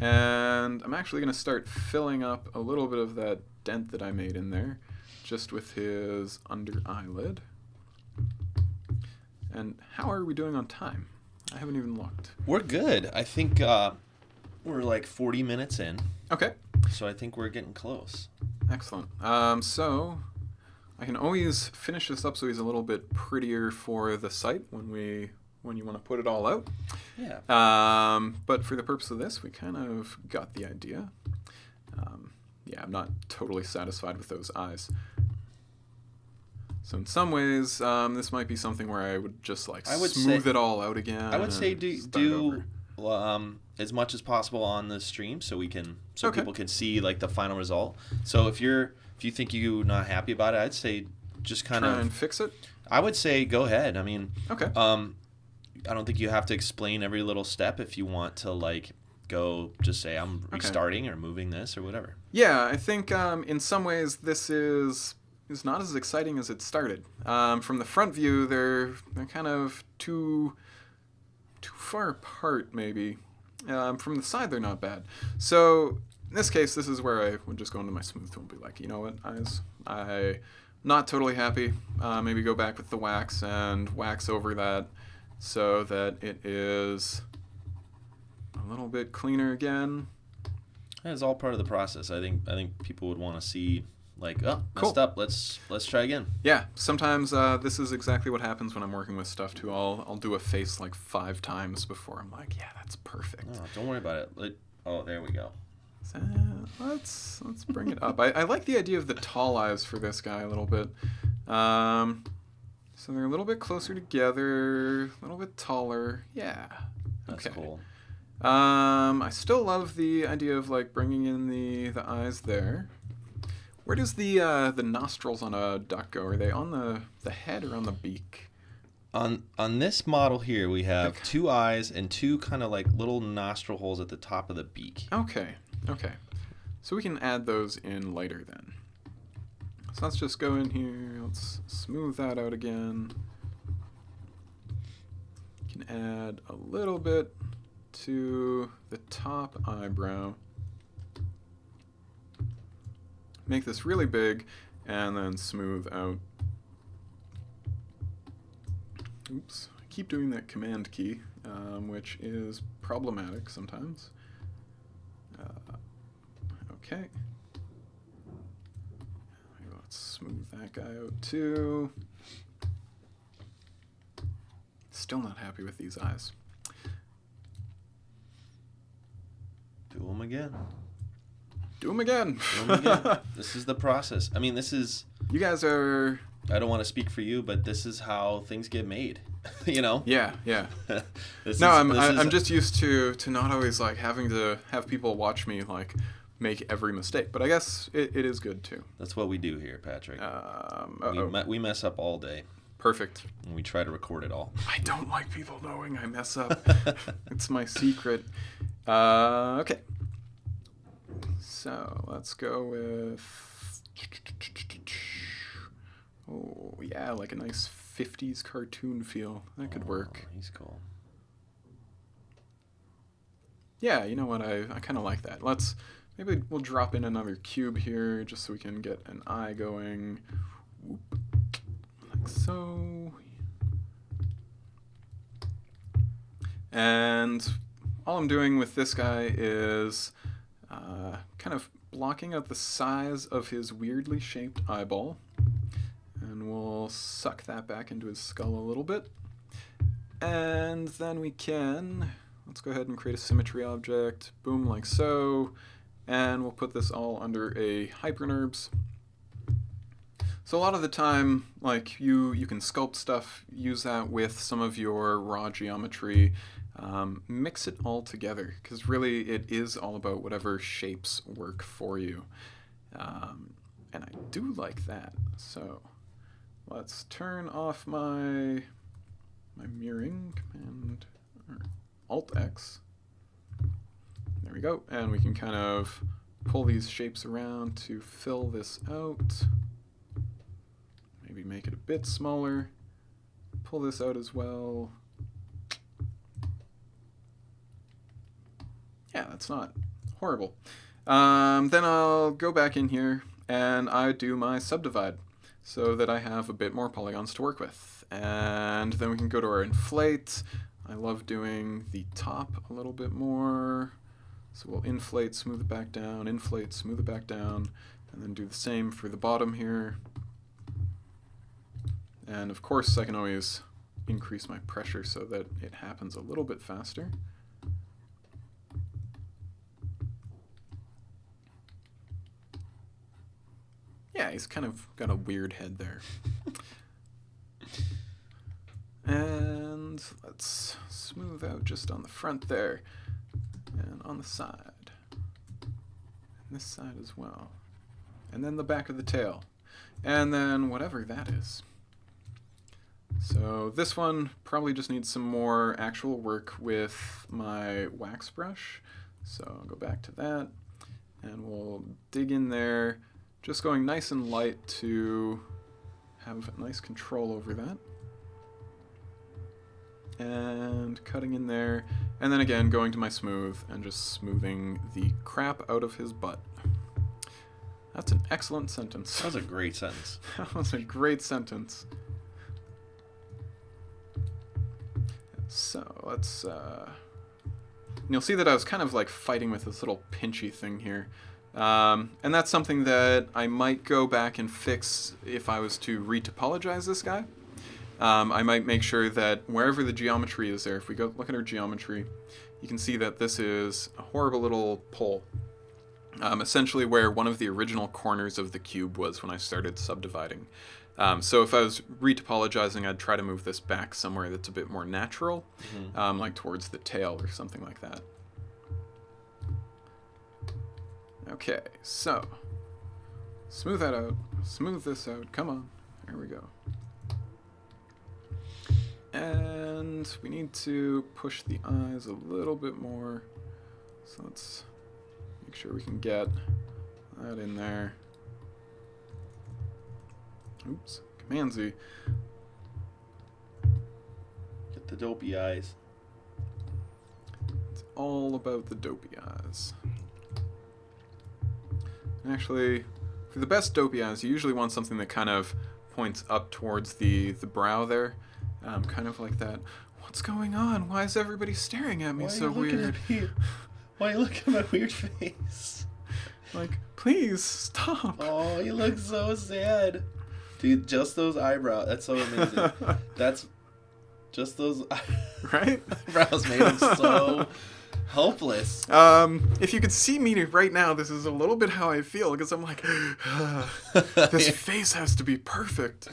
And I'm actually going to start filling up a little bit of that dent that I made in there, just with his under eyelid. And how are we doing on time? I haven't even looked. We're good. I think we're like 40 minutes in. Okay. So I think we're getting close. Excellent. So I can always finish this up so he's a little bit prettier for the site when you want to put it all out. Yeah. But for the purpose of this, we kind of got the idea. Yeah, I'm not totally satisfied with those eyes. So in some ways, this might be something where I would just like smooth it all out again. I would say do as much as possible on the stream so people can see like the final result. So if you think you're not happy about it, I'd say just kind of try and fix it. I would say go ahead. I mean, okay. I don't think you have to explain every little step if you want to like go just say I'm restarting or moving this or whatever. Yeah, I think in some ways this is not as exciting as it started. From the front view, they're kind of too far apart maybe. From the side, they're not bad. So in this case, this is where I would just go into my smooth tool and be like, you know what, eyes, I'm not totally happy. Maybe go back with the wax and wax over that so that it is a little bit cleaner again. It's all part of the process. I think people would want to see like, oh, messed cool. up. Let's try again. Yeah, sometimes this is exactly what happens when I'm working with stuff too. I'll do a face like 5 times before I'm like, yeah, that's perfect. No, don't worry about it. Oh, there we go. So, let's bring it up. I like the idea of the tall eyes for this guy a little bit. So they're a little bit closer together, a little bit taller. Yeah. That's cool. I still love the idea of like bringing in the eyes there. Where does the nostrils on a duck go? Are they on the head or on the beak? On this model here, we have Okay. 2 eyes and 2 kind of like little nostril holes at the top of the beak. Okay, okay. So we can add those in later then. So let's just go in here, let's smooth that out again. Can add a little bit to the top eyebrow. Make this really big, and then smooth out. Oops, I keep doing that command key, which is problematic sometimes. Okay. Let's smooth that guy out too. Still not happy with these eyes. Do them again. Do them again. Do 'em again. This is the process. I mean, this is... You guys are... I don't want to speak for you, but this is how things get made. You know? Yeah, yeah. No, I'm just used to not always like having to have people watch me like make every mistake, but I guess it is good too. That's what we do here, Patrick. Uh-oh. We mess up all day, Perfect. and we try to record it all. I don't like people knowing I mess up. It's my secret. Okay. So let's go with... Oh, yeah, like a nice 50s cartoon feel. That could work. Oh, he's cool. Yeah, you know what? I kind of like that. Maybe we'll drop in another cube here just so we can get an eye going. Whoop. Like so. And all I'm doing with this guy is kind of blocking out the size of his weirdly shaped eyeball. And we'll suck that back into his skull a little bit. And then we can... Let's go ahead and create a symmetry object. Boom, like so. And we'll put this all under a hyperNURBS. So a lot of the time, like you can sculpt stuff, use that with some of your raw geometry, mix it all together, because really it is all about whatever shapes work for you. And I do like that. So let's turn off my mirroring, Command or Alt X. There we go, and we can kind of pull these shapes around to fill this out. Maybe make it a bit smaller. Pull this out as well. Yeah, that's not horrible. Then I'll go back in here and I do my subdivide so that I have a bit more polygons to work with. And then we can go to our inflate. I love doing the top a little bit more. So we'll inflate, smooth it back down, inflate, smooth it back down, and then do the same for the bottom here. And of course I can always increase my pressure so that it happens a little bit faster. Yeah, he's kind of got a weird head there. And let's smooth out just on the front there. And on the side. And this side as well. And then the back of the tail. And then whatever that is. So this one probably just needs some more actual work with my wax brush. So I'll go back to that. And we'll dig in there. Just going nice and light to have nice control over that. And cutting in there, and then again going to my smooth and just smoothing the crap out of his butt. That's an excellent sentence. That was a great sentence. That was a great sentence. So let's you'll see that I was kind of like fighting with this little pinchy thing here. And that's something that I might go back and fix if I was to retopologize this guy. I might make sure that wherever the geometry is there, if we go look at our geometry, you can see that this is a horrible little pole. Essentially where one of the original corners of the cube was when I started subdividing. So if I was retopologizing, I'd try to move this back somewhere that's a bit more natural, like towards the tail or something like that. Okay, so smooth that out, smooth this out, come on, there we go. And we need to push the eyes a little bit more. So let's make sure we can get that in there. Oops, Command Z. Get the dopey eyes. It's all about the dopey eyes. Actually, for the best dopey eyes, you usually want something that kind of points up towards the brow there. Kind of like that. What's going on? Why is everybody staring at me so weird? Why are you looking at my weird face? Like, please, stop. Oh, you look so sad. Dude, just those eyebrows. That's so amazing. That's just those right? eyebrows made him so hopeless. If you could see me right now, this is a little bit how I feel, because I'm like, this face has to be perfect.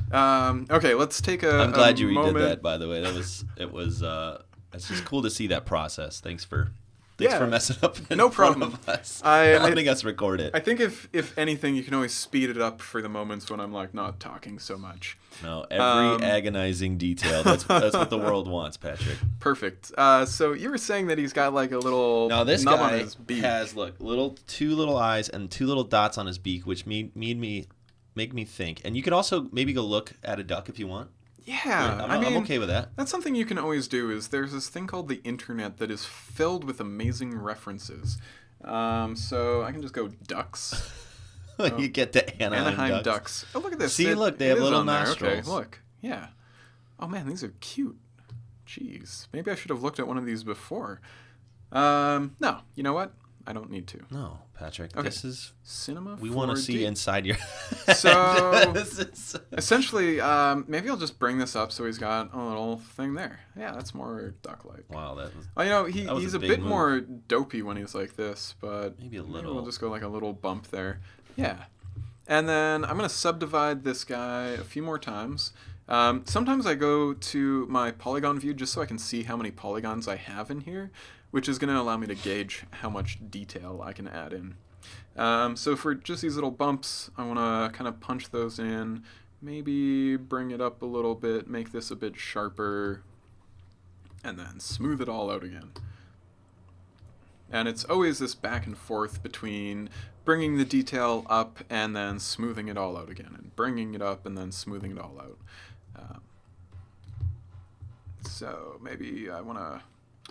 Okay, let's take I'm glad you moment. redid that, by the way. It's just cool to see that process. Thanks for messing up in no front problem. of us. Letting us record it. I think if anything, you can always speed it up for the moments when I'm like not talking so much. No, every agonizing detail. That's what the world wants, Patrick. Perfect. So you were saying that he's got like a little this nub guy on his beak. Has two little eyes and two little dots on his beak, which make me think. And you could also maybe go look at a duck if you want. Yeah, I'm okay with that. That's something you can always do. Is there's this thing called the internet that is filled with amazing references. So I can just go ducks. You get the Anaheim ducks. Oh, look at this. See, look, they have little nostrils. Okay, look. Yeah. Oh man, these are cute. Jeez, maybe I should have looked at one of these before. No, you know what? I don't need to. No, Patrick. Okay. This is cinema. We want to see inside your. So essentially, maybe I'll just bring this up so he's got a little thing there. Yeah, that's more duck-like. Wow, that was. Oh, you know, he's a bit more dopey when he's like this, but maybe a little. Maybe we'll just go like a little bump there. Yeah, and then I'm gonna subdivide this guy a few more times. Sometimes I go to my polygon view just so I can see how many polygons I have in here, which is going to allow me to gauge how much detail I can add in. So for just these little bumps, I want to kind of punch those in, maybe bring it up a little bit, make this a bit sharper, and then smooth it all out again. And it's always this back and forth between bringing the detail up and then smoothing it all out again, and bringing it up and then smoothing it all out. So maybe I want to...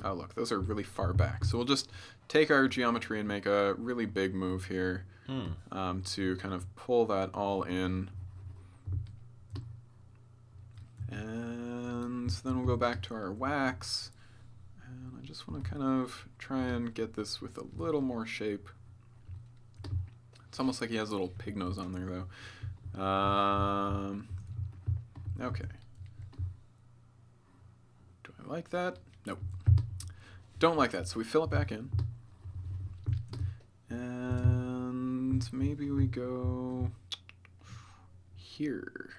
Oh, look, those are really far back. So we'll just take our geometry and make a really big move here to kind of pull that all in. And then we'll go back to our wax. And I just want to kind of try and get this with a little more shape. It's almost like he has a little pig nose on there, though. Okay. Do I like that? Nope. Don't like that, so we fill it back in. And maybe we go here.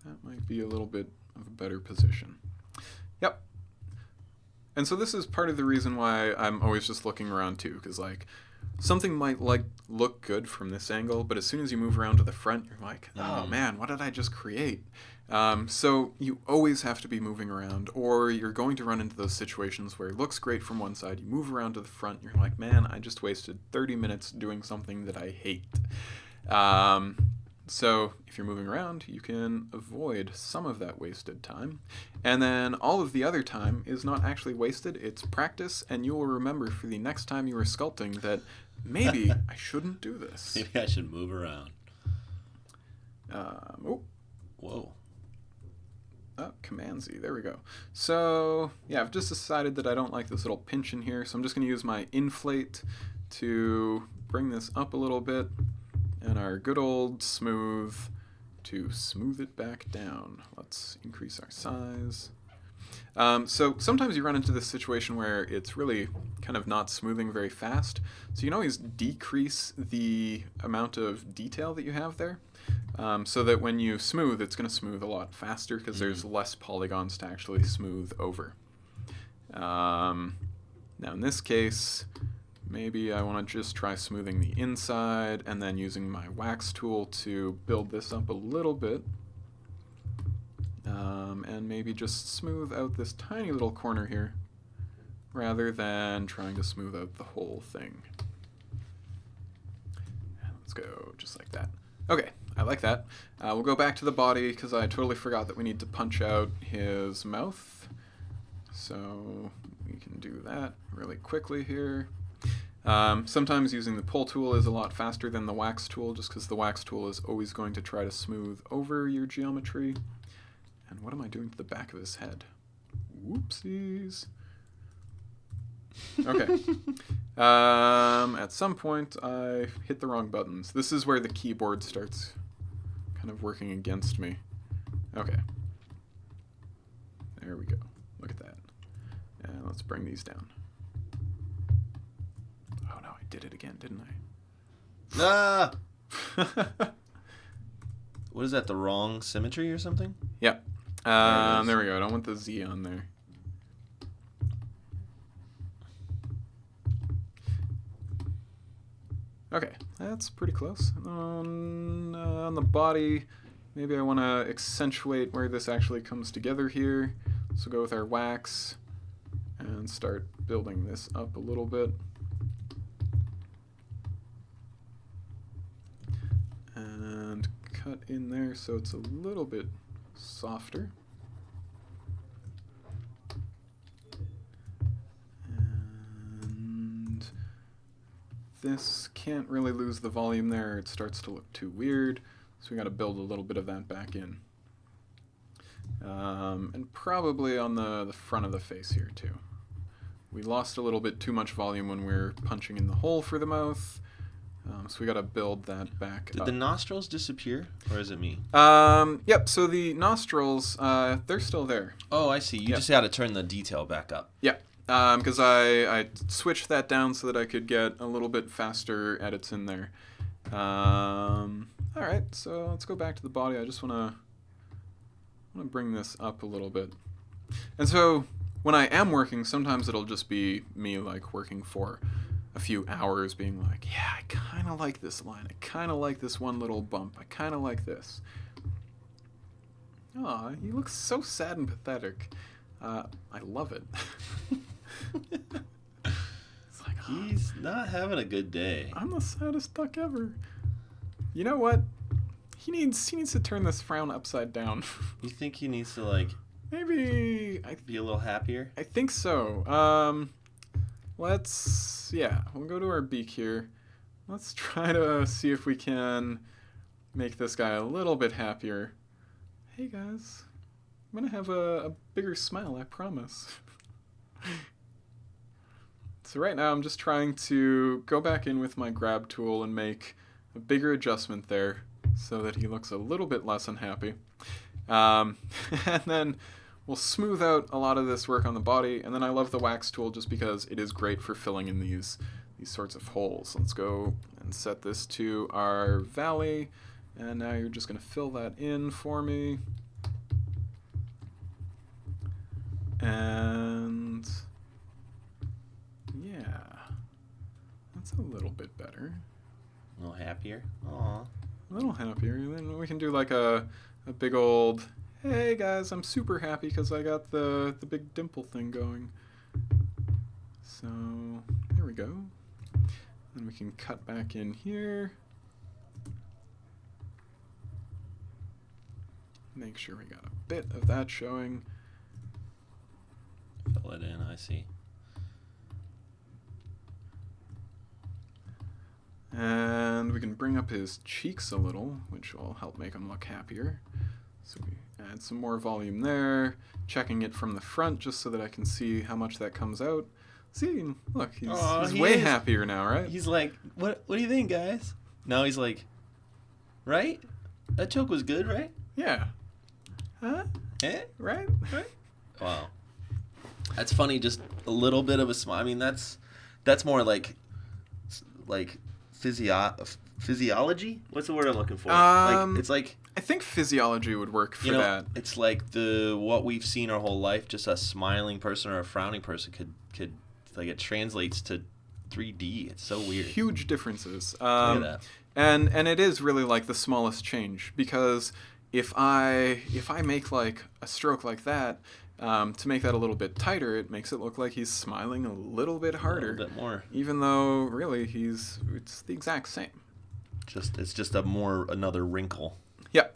That might be a little bit of a better position. Yep. And so this is part of the reason why I'm always just looking around too, because like something might like look good from this angle, but as soon as you move around to the front, you're like, oh man, what did I just create? So you always have to be moving around, or you're going to run into those situations where it looks great from one side, you move around to the front, you're like, man, I just wasted 30 minutes doing something that I hate. So if you're moving around, you can avoid some of that wasted time. And then all of the other time is not actually wasted, it's practice, and you will remember for the next time you are sculpting that maybe I shouldn't do this. Maybe I should move around. Oh. Whoa. Oh, Command Z, there we go. So, yeah, I've just decided that I don't like this little pinch in here, so I'm just going to use my inflate to bring this up a little bit, and our good old smooth to smooth it back down. Let's increase our size. So sometimes you run into this situation where it's really kind of not smoothing very fast, so you can always decrease the amount of detail that you have there. So that when you smooth, it's going to smooth a lot faster because there's less polygons to actually smooth over. Now in this case, maybe I want to just try smoothing the inside and then using my wax tool to build this up a little bit. And maybe just smooth out this tiny little corner here rather than trying to smooth out the whole thing. Let's go just like that. Okay, I like that. We'll go back to the body because I totally forgot that we need to punch out his mouth. So we can do that really quickly here. Sometimes using the pull tool is a lot faster than the wax tool just because the wax tool is always going to try to smooth over your geometry. And what am I doing to the back of his head? Whoopsies. Okay. At some point, I hit the wrong buttons. This is where the keyboard starts kind of working against me. Okay. There we go. Look at that. And let's bring these down. Oh no, I did it again, didn't I? Ah! What is that, the wrong symmetry or something? Yeah. There we go. I don't want the Z on there. Okay, that's pretty close. On the body, maybe I want to accentuate where this actually comes together here. So go with our wax and start building this up a little bit. And cut in there so it's a little bit softer. And this can't really lose the volume there. It starts to look too weird. So we got to build a little bit of that back in. And probably on the front of the face here too. We lost a little bit too much volume when we were punching in the hole for the mouth. So we got to build that back up. Did the nostrils disappear, or is it me? Yep, so the nostrils, they're still there. Oh, I see. You just got to turn the detail back up. Yeah, because I switched that down so that I could get a little bit faster edits in there. All right, so let's go back to the body. I just want to bring this up a little bit. And so when I am working, sometimes it'll just be me like working for a few hours being like, yeah, I kind of like this line. I kind of like this one little bump. I kind of like this. Aw, he looks so sad and pathetic. I love it. It's like, he's not having a good day. I'm the saddest duck ever. You know what? He needs to turn this frown upside down. You think he needs to like maybe be a little happier? I think so. We'll go to our beak here. Let's try to see if we can make this guy a little bit happier. Hey guys, I'm gonna have a bigger smile, I promise. So right now I'm just trying to go back in with my grab tool and make a bigger adjustment there so that he looks a little bit less unhappy. And then we'll smooth out a lot of this work on the body, and then I love the wax tool just because it is great for filling in these sorts of holes. Let's go and set this to our valley, and now you're just going to fill that in for me. And yeah, that's a little bit better. A little happier? Aw. A little happier, and then we can do like a big old, hey guys, I'm super happy because I got the big dimple thing going. So there we go. Then we can cut back in here. Make sure we got a bit of that showing. Fill it in, I see. And we can bring up his cheeks a little, which will help make him look happier. So we add some more volume there, checking it from the front just so that I can see how much that comes out. See, look, he's way happier now, right? He's like, what do you think, guys? Now he's like, right? That joke was good, right? Yeah. Huh? Eh? Right? Wow. That's funny, just a little bit of a smile. I mean, that's more like physiology? What's the word I'm looking for? It's like, I think physiology would work for that. It's like what we've seen our whole life. Just a smiling person or a frowning person could like, it translates to 3D. It's so weird. Huge differences. Look at that. And it is really like the smallest change because if I make like a stroke like that, to make that a little bit tighter, it makes it look like he's smiling a little bit harder, a little bit more, even though really it's the exact same. It's just another wrinkle. Yeah.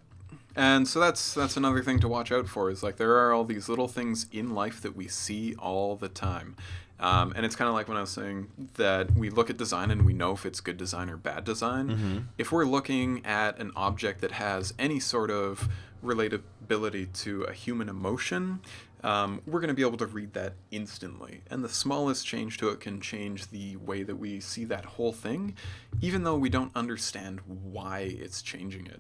And so that's another thing to watch out for, is like there are all these little things in life that we see all the time. And it's kind of like when I was saying that we look at design and we know if it's good design or bad design. Mm-hmm. If we're looking at an object that has any sort of relatability to a human emotion, we're going to be able to read that instantly. And the smallest change to it can change the way that we see that whole thing, even though we don't understand why it's changing it.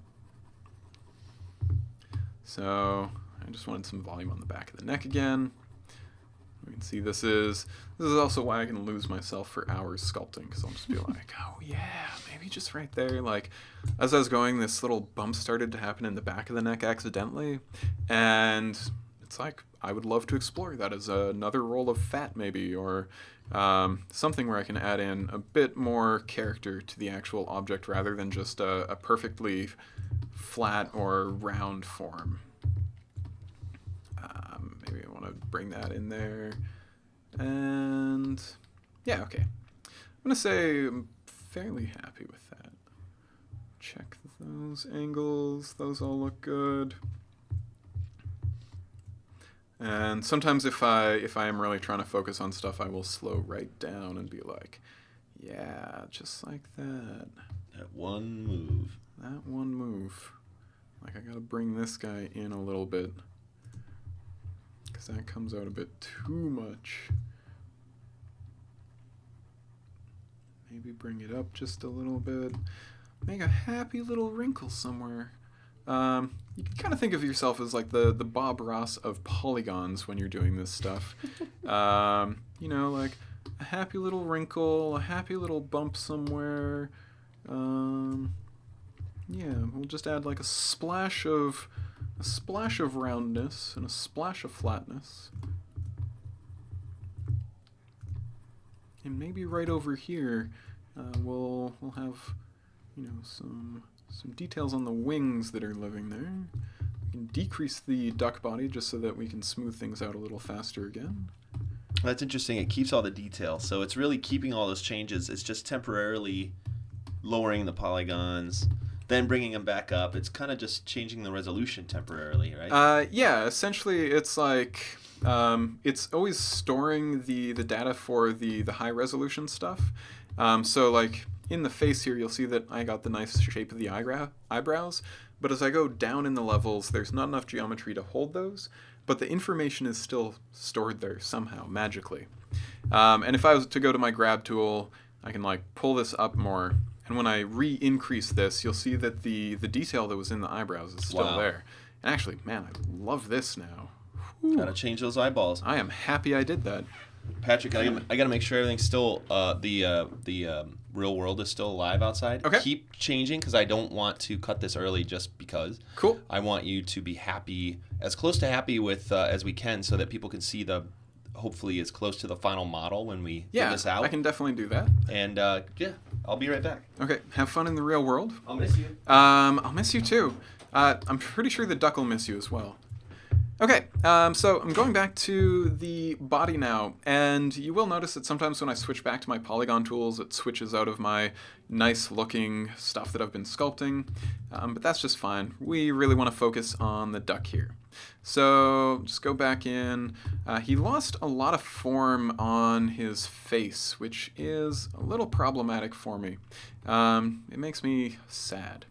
So I just wanted some volume on the back of the neck again. We can see this is also why I can lose myself for hours sculpting, because I'll just be like, oh yeah, maybe just right there. Like, as I was going, this little bump started to happen in the back of the neck accidentally, and it's like, I would love to explore that as another roll of fat maybe, or something where I can add in a bit more character to the actual object rather than just a perfectly flat or round form. Maybe I want to bring that in there. And yeah, okay. I'm going to say I'm fairly happy with that. Check those angles. Those all look good. And sometimes if I am really trying to focus on stuff, I will slow right down and be like, yeah, just like that. That one move. That one move. Like, I gotta bring this guy in a little bit, because that comes out a bit too much. Maybe bring it up just a little bit. Make a happy little wrinkle somewhere. You can kind of think of yourself as like the Bob Ross of polygons when you're doing this stuff. You know, like a happy little wrinkle, a happy little bump somewhere. Yeah, we'll just add like a splash of roundness and a splash of flatness. And maybe right over here, we'll have, you know, some details on the wings that are living there. We can decrease the duck body just so that we can smooth things out a little faster again. That's interesting. It keeps all the details, so it's really keeping all those changes. It's just temporarily lowering the polygons, then bringing them back up. It's kind of just changing the resolution temporarily, right? Yeah, essentially it's like it's always storing the data for the high resolution stuff. So like in the face here, you'll see that I got the nice shape of the eyebrows, but as I go down in the levels, there's not enough geometry to hold those, but the information is still stored there somehow, magically. And if I was to go to my grab tool, I can like pull this up more, and when I re-increase this, you'll see that the detail that was in the eyebrows is still there. And actually, man, I love this now. Whew. Gotta change those eyeballs. I am happy I did that. Patrick, I gotta make sure everything's still the real world is still alive outside. Okay. Keep changing, because I don't want to cut this early just because. Cool. I want you to be happy, as close to happy with as we can, so that people can see hopefully as close to the final model when we get this out. I can definitely do that. And yeah, I'll be right back. Okay, have fun in the real world. I'll miss you. I'll miss you too. I'm pretty sure the duck will miss you as well. Okay, so I'm going back to the body now, and you will notice that sometimes when I switch back to my polygon tools, it switches out of my nice-looking stuff that I've been sculpting, but that's just fine. We really want to focus on the duck here. So just go back in. He lost a lot of form on his face, which is a little problematic for me. It makes me sad.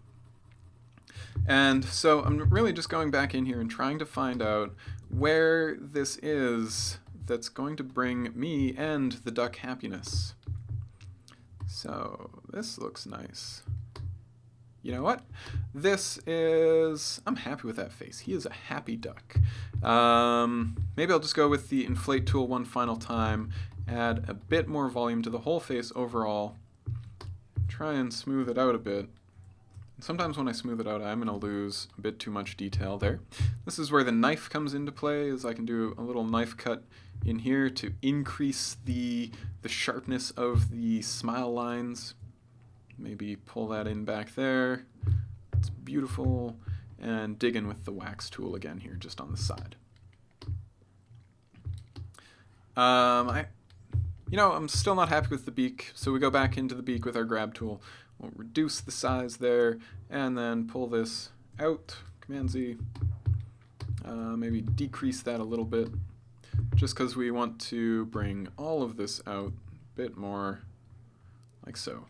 And so I'm really just going back in here and trying to find out where this is that's going to bring me and the duck happiness. So this looks nice. You know what? I'm happy with that face. He is a happy duck. Maybe I'll just go with the inflate tool one final time, add a bit more volume to the whole face overall, try and smooth it out a bit. Sometimes when I smooth it out, I'm going to lose a bit too much detail there. This is where the knife comes into play, as I can do a little knife cut in here to increase the sharpness of the smile lines. Maybe pull that in back there. It's beautiful. and dig in with the wax tool again here, just on the side. I'm still not happy with the beak, so we go back into the beak with our grab tool. We'll reduce the size there, and then pull this out, Command Z. Maybe decrease that a little bit, just because we want to bring all of this out a bit more, like so.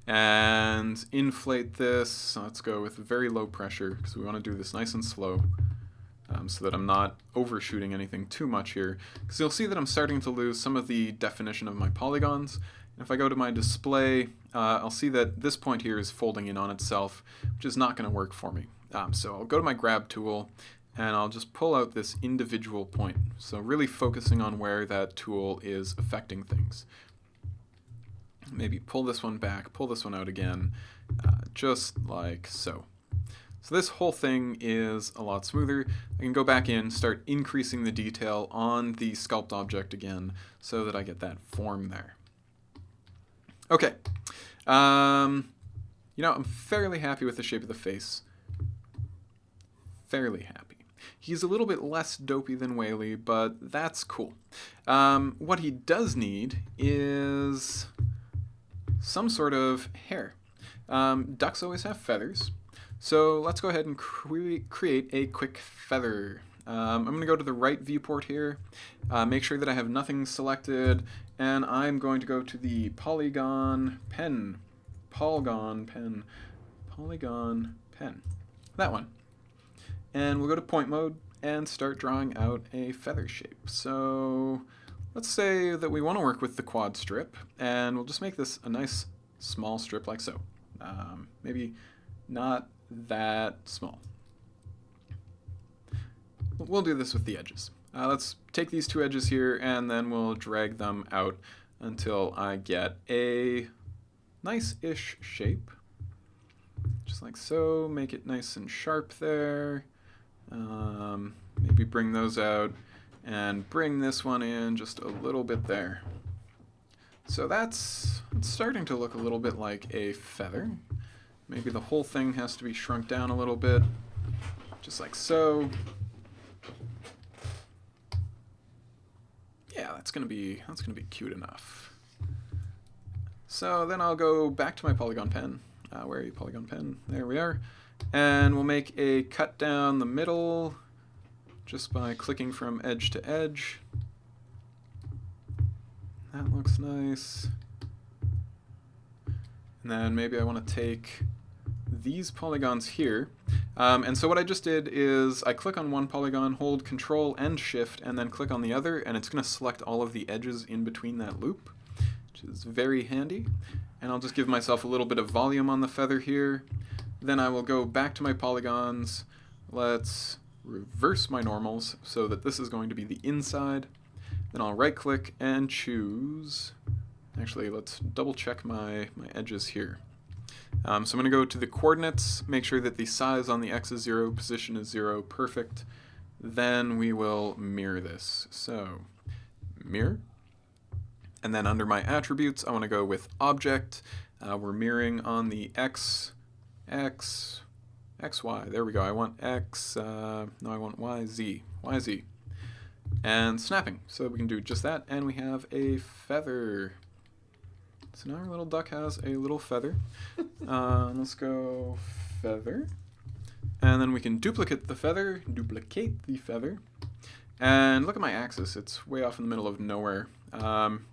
And inflate this. So let's go with very low pressure, because we want to do this nice and slow, so that I'm not overshooting anything too much here. Because you'll see that I'm starting to lose some of the definition of my polygons. If I go to my display, I'll see that this point here is folding in on itself, which is not going to work for me. So I'll go to my grab tool, and I'll just pull out this individual point. So really focusing on where that tool is affecting things. Maybe pull this one back, pull this one out again, just like so. So this whole thing is a lot smoother. I can go back in, start increasing the detail on the sculpt object again, so that I get that form there. Okay, I'm fairly happy with the shape of the face. Fairly happy. He's a little bit less dopey than Whaley, but that's cool. What he does need is some sort of hair. Ducks always have feathers, so let's go ahead and create a quick feather. I'm going to go to the right viewport here, make sure that I have nothing selected, and I'm going to go to the polygon pen, that one. And we'll go to point mode and start drawing out a feather shape. So let's say that we want to work with the quad strip, and we'll just make this a nice small strip like so. Maybe not that small. We'll do this with the edges. Let's take these two edges here, and then we'll drag them out until I get a nice-ish shape. Just like so. Make it nice and sharp there. Maybe bring those out and bring this one in just a little bit there. So it's starting to look a little bit like a feather. Maybe the whole thing has to be shrunk down a little bit, just like so. Yeah, that's gonna be cute enough. So then I'll go back to my polygon pen. Where are you, polygon pen? There we are. And we'll make a cut down the middle just by clicking from edge to edge. That looks nice. And then maybe I want to take these polygons here. And so what I just did is I click on one polygon, hold Control and Shift, and then click on the other, and it's going to select all of the edges in between that loop, which is very handy. And I'll just give myself a little bit of volume on the feather here. Then I will go back to my polygons. Let's reverse my normals so that this is going to be the inside. Then I'll right click and choose, actually let's double check my edges here. So I'm going to go to the coordinates, make sure that the size on the x is 0, position is 0, perfect. Then we will mirror this. So mirror. And then under my attributes, I want to go with object. We're mirroring on the x, y. There we go. I want x, no, I want y, z. And snapping. So we can do just that, and we have a feather. So now our little duck has a little feather. Let's go feather. And then we can duplicate the feather. And look at my axis. It's way off in the middle of nowhere.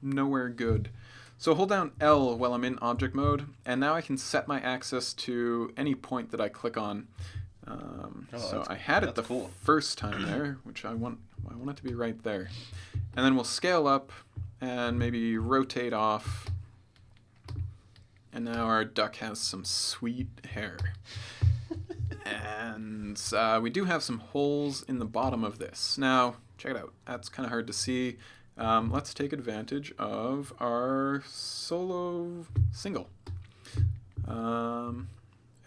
Nowhere good. So hold down L while I'm in object mode, and now I can set my axis to any point that I click on. So I had it the first time there, which I want it to be right there. And then we'll scale up and maybe rotate off. And now our duck has some sweet hair. And we do have some holes in the bottom of this. Now, check it out. That's kind of hard to see. Let's take advantage of our solo single.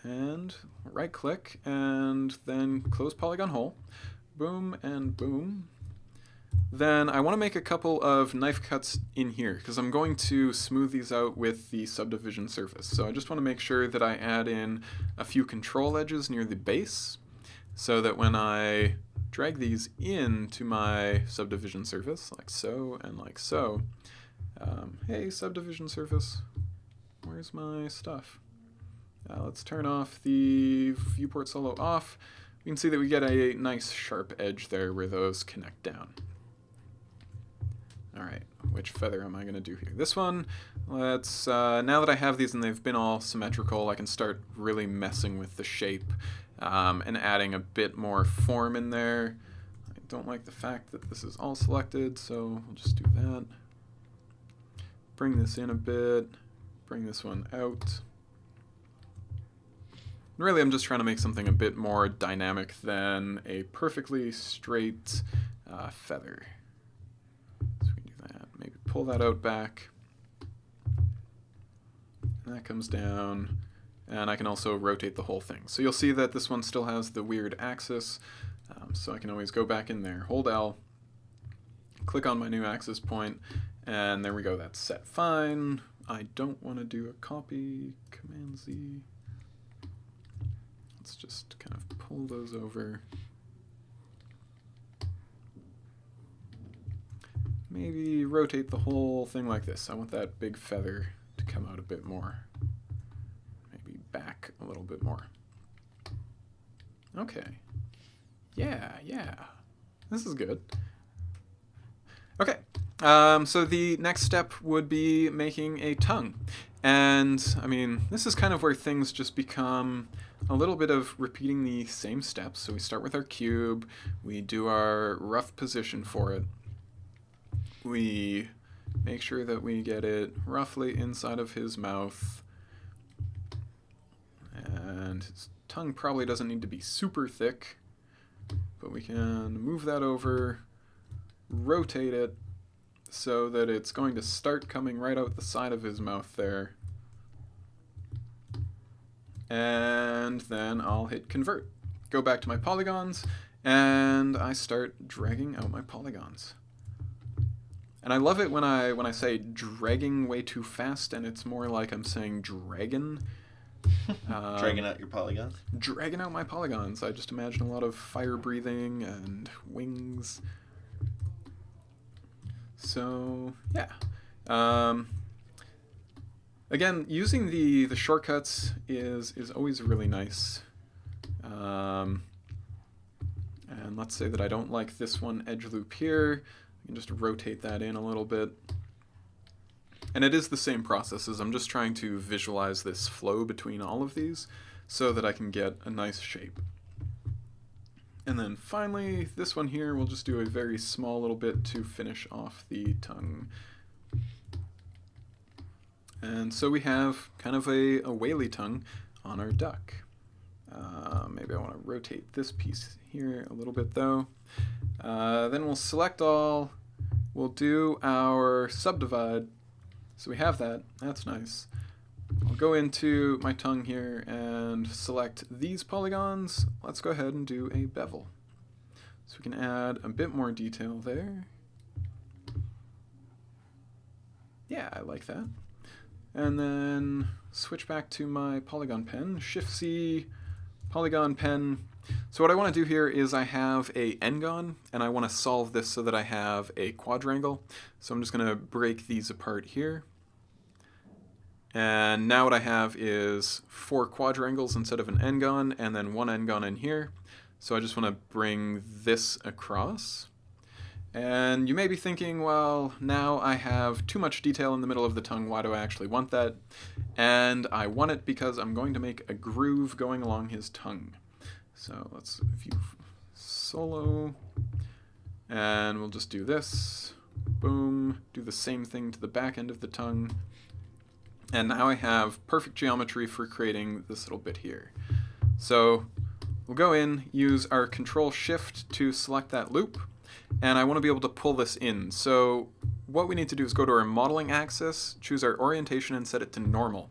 And right click and then close polygon hole. Boom and boom. Then I want to make a couple of knife cuts in here because I'm going to smooth these out with the subdivision surface. So I just want to make sure that I add in a few control edges near the base, so that when I drag these into my subdivision surface, like so and like so, hey, subdivision surface, where's my stuff? Let's turn off the viewport solo off. We can see that we get a nice sharp edge there where those connect down. All right, which feather am I going to do here? This one. Let's, now that I have these and they've been all symmetrical, I can start really messing with the shape and adding a bit more form in there. I don't like the fact that this is all selected, so we'll just do that. Bring this in a bit, bring this one out. Really, I'm just trying to make something a bit more dynamic than a perfectly straight feather. So we can do that. Maybe pull that out back. And that comes down. And I can also rotate the whole thing. So you'll see that this one still has the weird axis. So I can always go back in there, hold L, click on my new axis point, and there we go. That's set fine. I don't want to do a copy. Command Z. Let's just kind of pull those over. Maybe rotate the whole thing like this. I want that big feather to come out a bit more. Maybe back a little bit more. Okay. Yeah. This is good. Okay. So the next step would be making a tongue. And, I mean, this is kind of where things just become a little bit of repeating the same steps. So we start with our cube, we do our rough position for it, we make sure that we get it roughly inside of his mouth, and his tongue probably doesn't need to be super thick, but we can move that over, rotate it so that it's going to start coming right out the side of his mouth there. And then I'll hit convert. Go back to my polygons, and I start dragging out my polygons. And I love it when I say dragging way too fast, and it's more like I'm saying dragon. Dragging out your polygons? Dragging out my polygons. I just imagine a lot of fire breathing and wings. So, yeah. Again, using the shortcuts is always really nice. And let's say that I don't like this one edge loop here. I can just rotate that in a little bit. And it is the same process, as I'm just trying to visualize this flow between all of these so that I can get a nice shape. And then finally, this one here, we'll just do a very small little bit to finish off the tongue. And so we have kind of a whaley tongue on our duck. Maybe I want to rotate this piece here a little bit though. Then we'll select all. We'll do our subdivide. So we have that. That's nice. I'll go into my tongue here and select these polygons. Let's go ahead and do a bevel. So we can add a bit more detail there. Yeah, I like that. And then switch back to my polygon pen, Shift-C, polygon pen. So what I want to do here is I have a n-gon, and I want to solve this so that I have a quadrangle. So I'm just going to break these apart here. And now what I have is 4 quadrangles instead of an n-gon, and then 1 n-gon in here. So I just want to bring this across. And you may be thinking, well, now I have too much detail in the middle of the tongue. Why do I actually want that? And I want it because I'm going to make a groove going along his tongue. So let's view solo. And we'll just do this. Boom. Do the same thing to the back end of the tongue. And now I have perfect geometry for creating this little bit here. So we'll go in, use our Control-Shift to select that loop. And I want to be able to pull this in. So what we need to do is go to our modeling axis, choose our orientation, and set it to normal.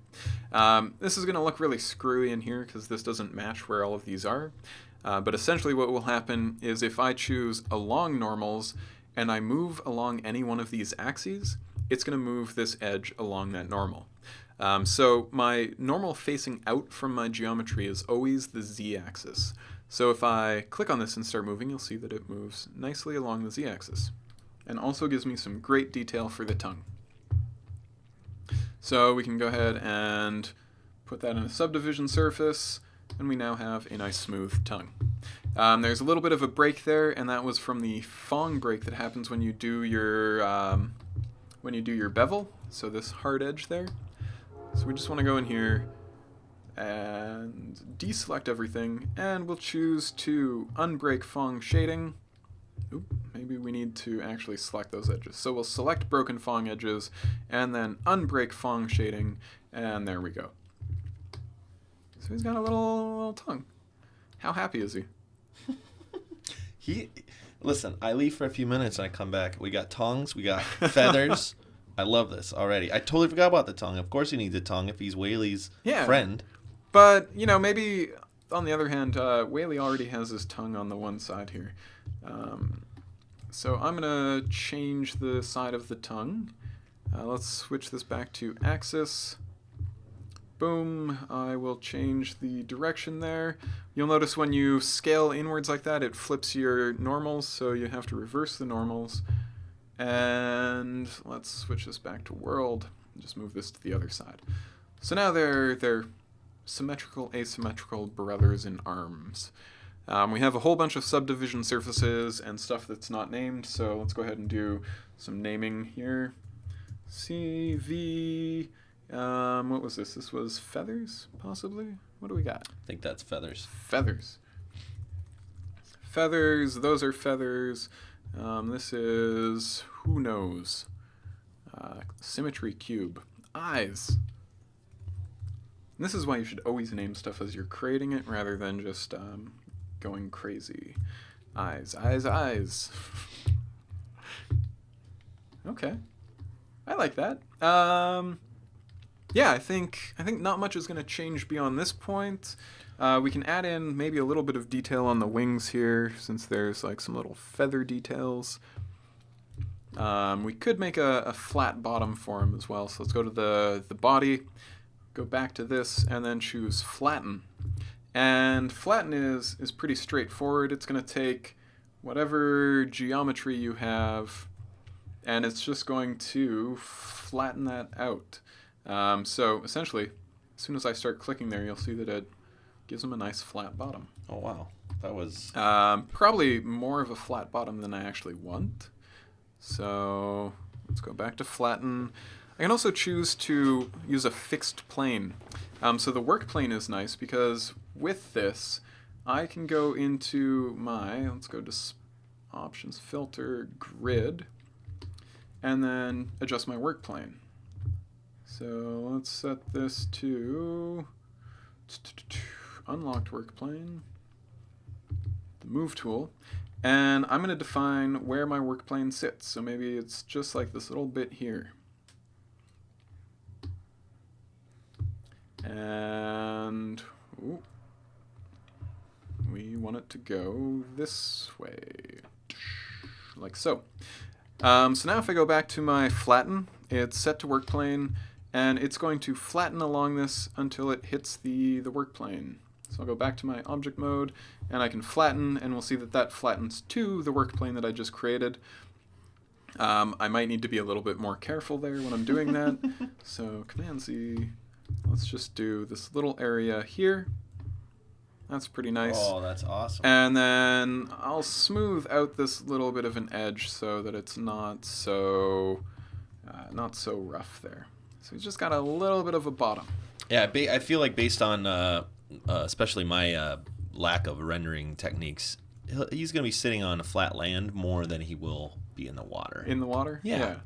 This is going to look really screwy in here because this doesn't match where all of these are. But essentially what will happen is if I choose along normals and I move along any one of these axes, it's going to move this edge along that normal. So my normal facing out from my geometry is always the z-axis. So if I click on this and start moving, you'll see that it moves nicely along the z-axis. And also gives me some great detail for the tongue. So we can go ahead and put that in a subdivision surface, and we now have a nice smooth tongue. There's a little bit of a break there, and that was from the Phong break that happens when you do your bevel. So this hard edge there. So we just want to go in here and deselect everything, and we'll choose to unbreak Phong shading. Oop, maybe we need to actually select those edges. So we'll select broken Phong edges, and then unbreak Phong shading, and there we go. So he's got a little tongue. How happy is he? Listen, I leave for a few minutes and I come back. We got tongues, we got feathers. I love this already. I totally forgot about the tongue. Of course he needs a tongue if he's Whaley's friend. But, you know, maybe on the other hand, Whaley already has his tongue on the one side here. So I'm going to change the side of the tongue. Let's switch this back to axis. Boom. I will change the direction there. You'll notice when you scale inwards like that, it flips your normals, so you have to reverse the normals. And let's switch this back to world. Just move this to the other side. So now they're symmetrical, asymmetrical brothers in arms. We have a whole bunch of subdivision surfaces and stuff that's not named, so let's go ahead and do some naming here. CV, what was this? This was feathers, possibly? What do we got? I think that's feathers. Feathers. Feathers, those are feathers. This is, who knows? Symmetry cube. Eyes. And this is why you should always name stuff as you're creating it rather than just going crazy. Eyes, eyes, eyes. Okay. I like that. Yeah, I think not much is going to change beyond this point. We can add in maybe a little bit of detail on the wings here, since there's like some little feather details. We could make a flat bottom for him as well. So let's go to the body, go back to this, and then choose flatten. And flatten is pretty straightforward. It's going to take whatever geometry you have, and it's just going to flatten that out. So essentially, as soon as I start clicking there, you'll see that it gives them a nice flat bottom. Oh, wow. That was... probably more of a flat bottom than I actually want. So let's go back to flatten. I can also choose to use a fixed plane. So the work plane is nice because with this, I can go into my, let's go to options, filter, grid, and then adjust my work plane. So let's set this to unlocked work plane, the move tool, and I'm going to define where my work plane sits. So maybe it's just like this little bit here. And we want it to go this way, like so. So now if I go back to my flatten, it's set to work plane, and it's going to flatten along this until it hits the work plane. So I'll go back to my object mode, and I can flatten, and we'll see that that flattens to the work plane that I just created. I might need to be a little bit more careful there when I'm doing that. So Command-Z, let's just do this little area here. That's pretty nice. Oh, that's awesome. And then I'll smooth out this little bit of an edge so that it's not so rough there. So he's just got a little bit of a bottom. Yeah, I feel like based on especially my lack of rendering techniques, he's going to be sitting on a flat land more than he will be in the water. In the water? Yeah.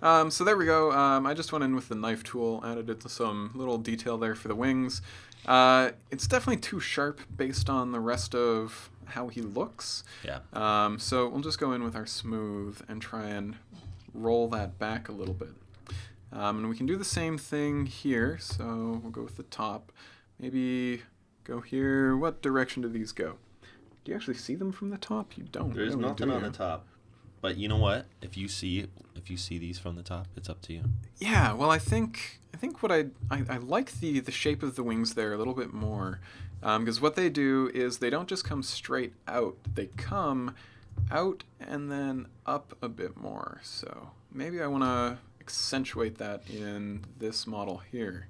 So there we go. I just went in with the knife tool, added it to some little detail there for the wings. It's definitely too sharp based on the rest of how he looks. Yeah. So we'll just go in with our smooth and try and roll that back a little bit. And we can do the same thing here. So we'll go with the top. Maybe go here. What direction do these go? Do you actually see them from the top? You don't. There's really, nothing on the top. But you know what? If you see these from the top, it's up to you. Yeah, well, I think what I like the shape of the wings there a little bit more, because what they do is they don't just come straight out; they come out and then up a bit more. So maybe I want to accentuate that in this model here.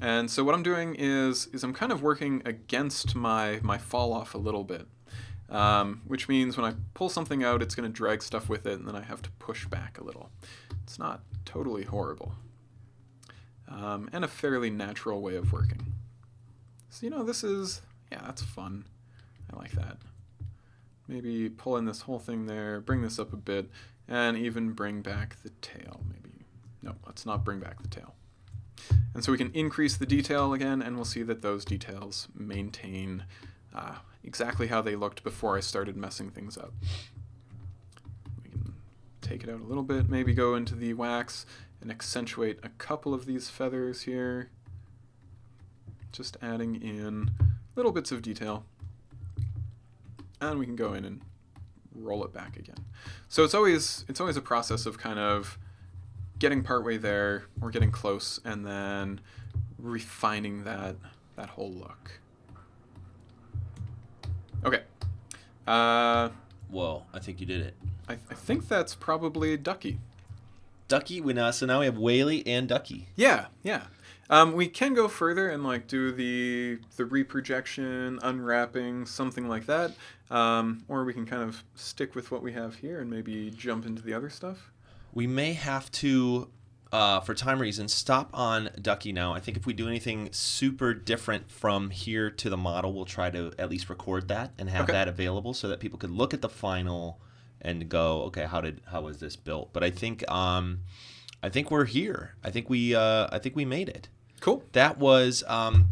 And so what I'm doing is I'm kind of working against my fall off a little bit. Which means when I pull something out, it's going to drag stuff with it, and then I have to push back a little. It's not totally horrible. And a fairly natural way of working. So, this is, yeah, that's fun. I like that. Maybe pull in this whole thing there, bring this up a bit, and even bring back the tail, maybe. No, let's not bring back the tail. And so we can increase the detail again, and we'll see that those details maintain exactly how they looked before I started messing things up. We can take it out a little bit, maybe go into the wax and accentuate a couple of these feathers here. Just adding in little bits of detail. And we can go in and roll it back again. So it's always a process of kind of getting partway there or getting close and then refining that whole look. Okay. Whoa, I think you did it. I think that's probably Ducky. Ducky, so now we have Whaley and Ducky. Yeah. We can go further and do the reprojection, unwrapping, something like that. Or we can kind of stick with what we have here and maybe jump into the other stuff. We may have to, for time reasons, stop on Ducky now. I think if we do anything super different from here to the model, we'll try to at least record that and have that available so that people could look at the final and go, okay, how was this built? But I think we're here. I think we made it. Cool. That was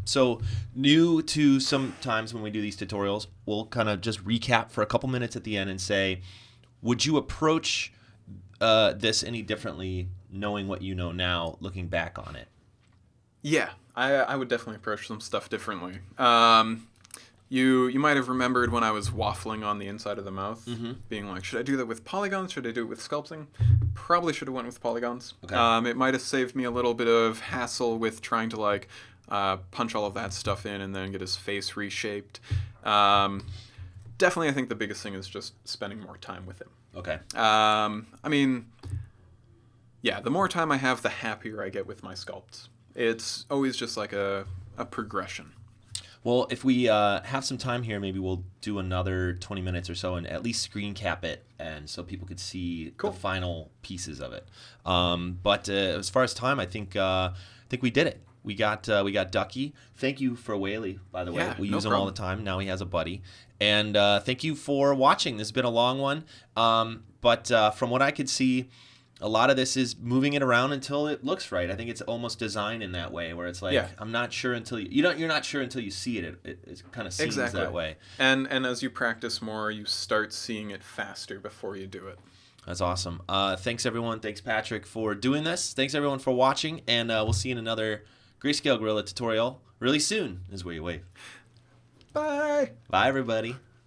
so new to sometimes when we do these tutorials, we'll kind of just recap for a couple minutes at the end and say, would you approach this any differently knowing what you know now, looking back on it? Yeah, I would definitely approach some stuff differently. You might have remembered when I was waffling on the inside of the mouth, being like, should I do that with polygons? Should I do it with sculpting? Probably should have went with polygons. Okay. It might have saved me a little bit of hassle with trying to punch all of that stuff in and then get his face reshaped. Definitely, I think the biggest thing is just spending more time with him. Okay. The more time I have, the happier I get with my sculpts. It's always just like a progression. Well, if we have some time here, maybe we'll do another 20 minutes or so and at least screen cap it, and so people could see the final pieces of it. But as far as time, I think we did it. We got Ducky. Thank you for Whaley, by the way. Yeah, we use him all the time. Now he has a buddy. And thank you for watching. This has been a long one. But from what I could see, a lot of this is moving it around until it looks right. I think it's almost designed in that way, where it's like, I'm not sure until you're not sure until you see it. It kind of seems that way. And as you practice more, you start seeing it faster before you do it. That's awesome. Thanks everyone. Thanks Patrick for doing this. Thanks everyone for watching, and we'll see you in another Grayscale Gorilla tutorial really soon. Is where you wave. Bye. Bye everybody.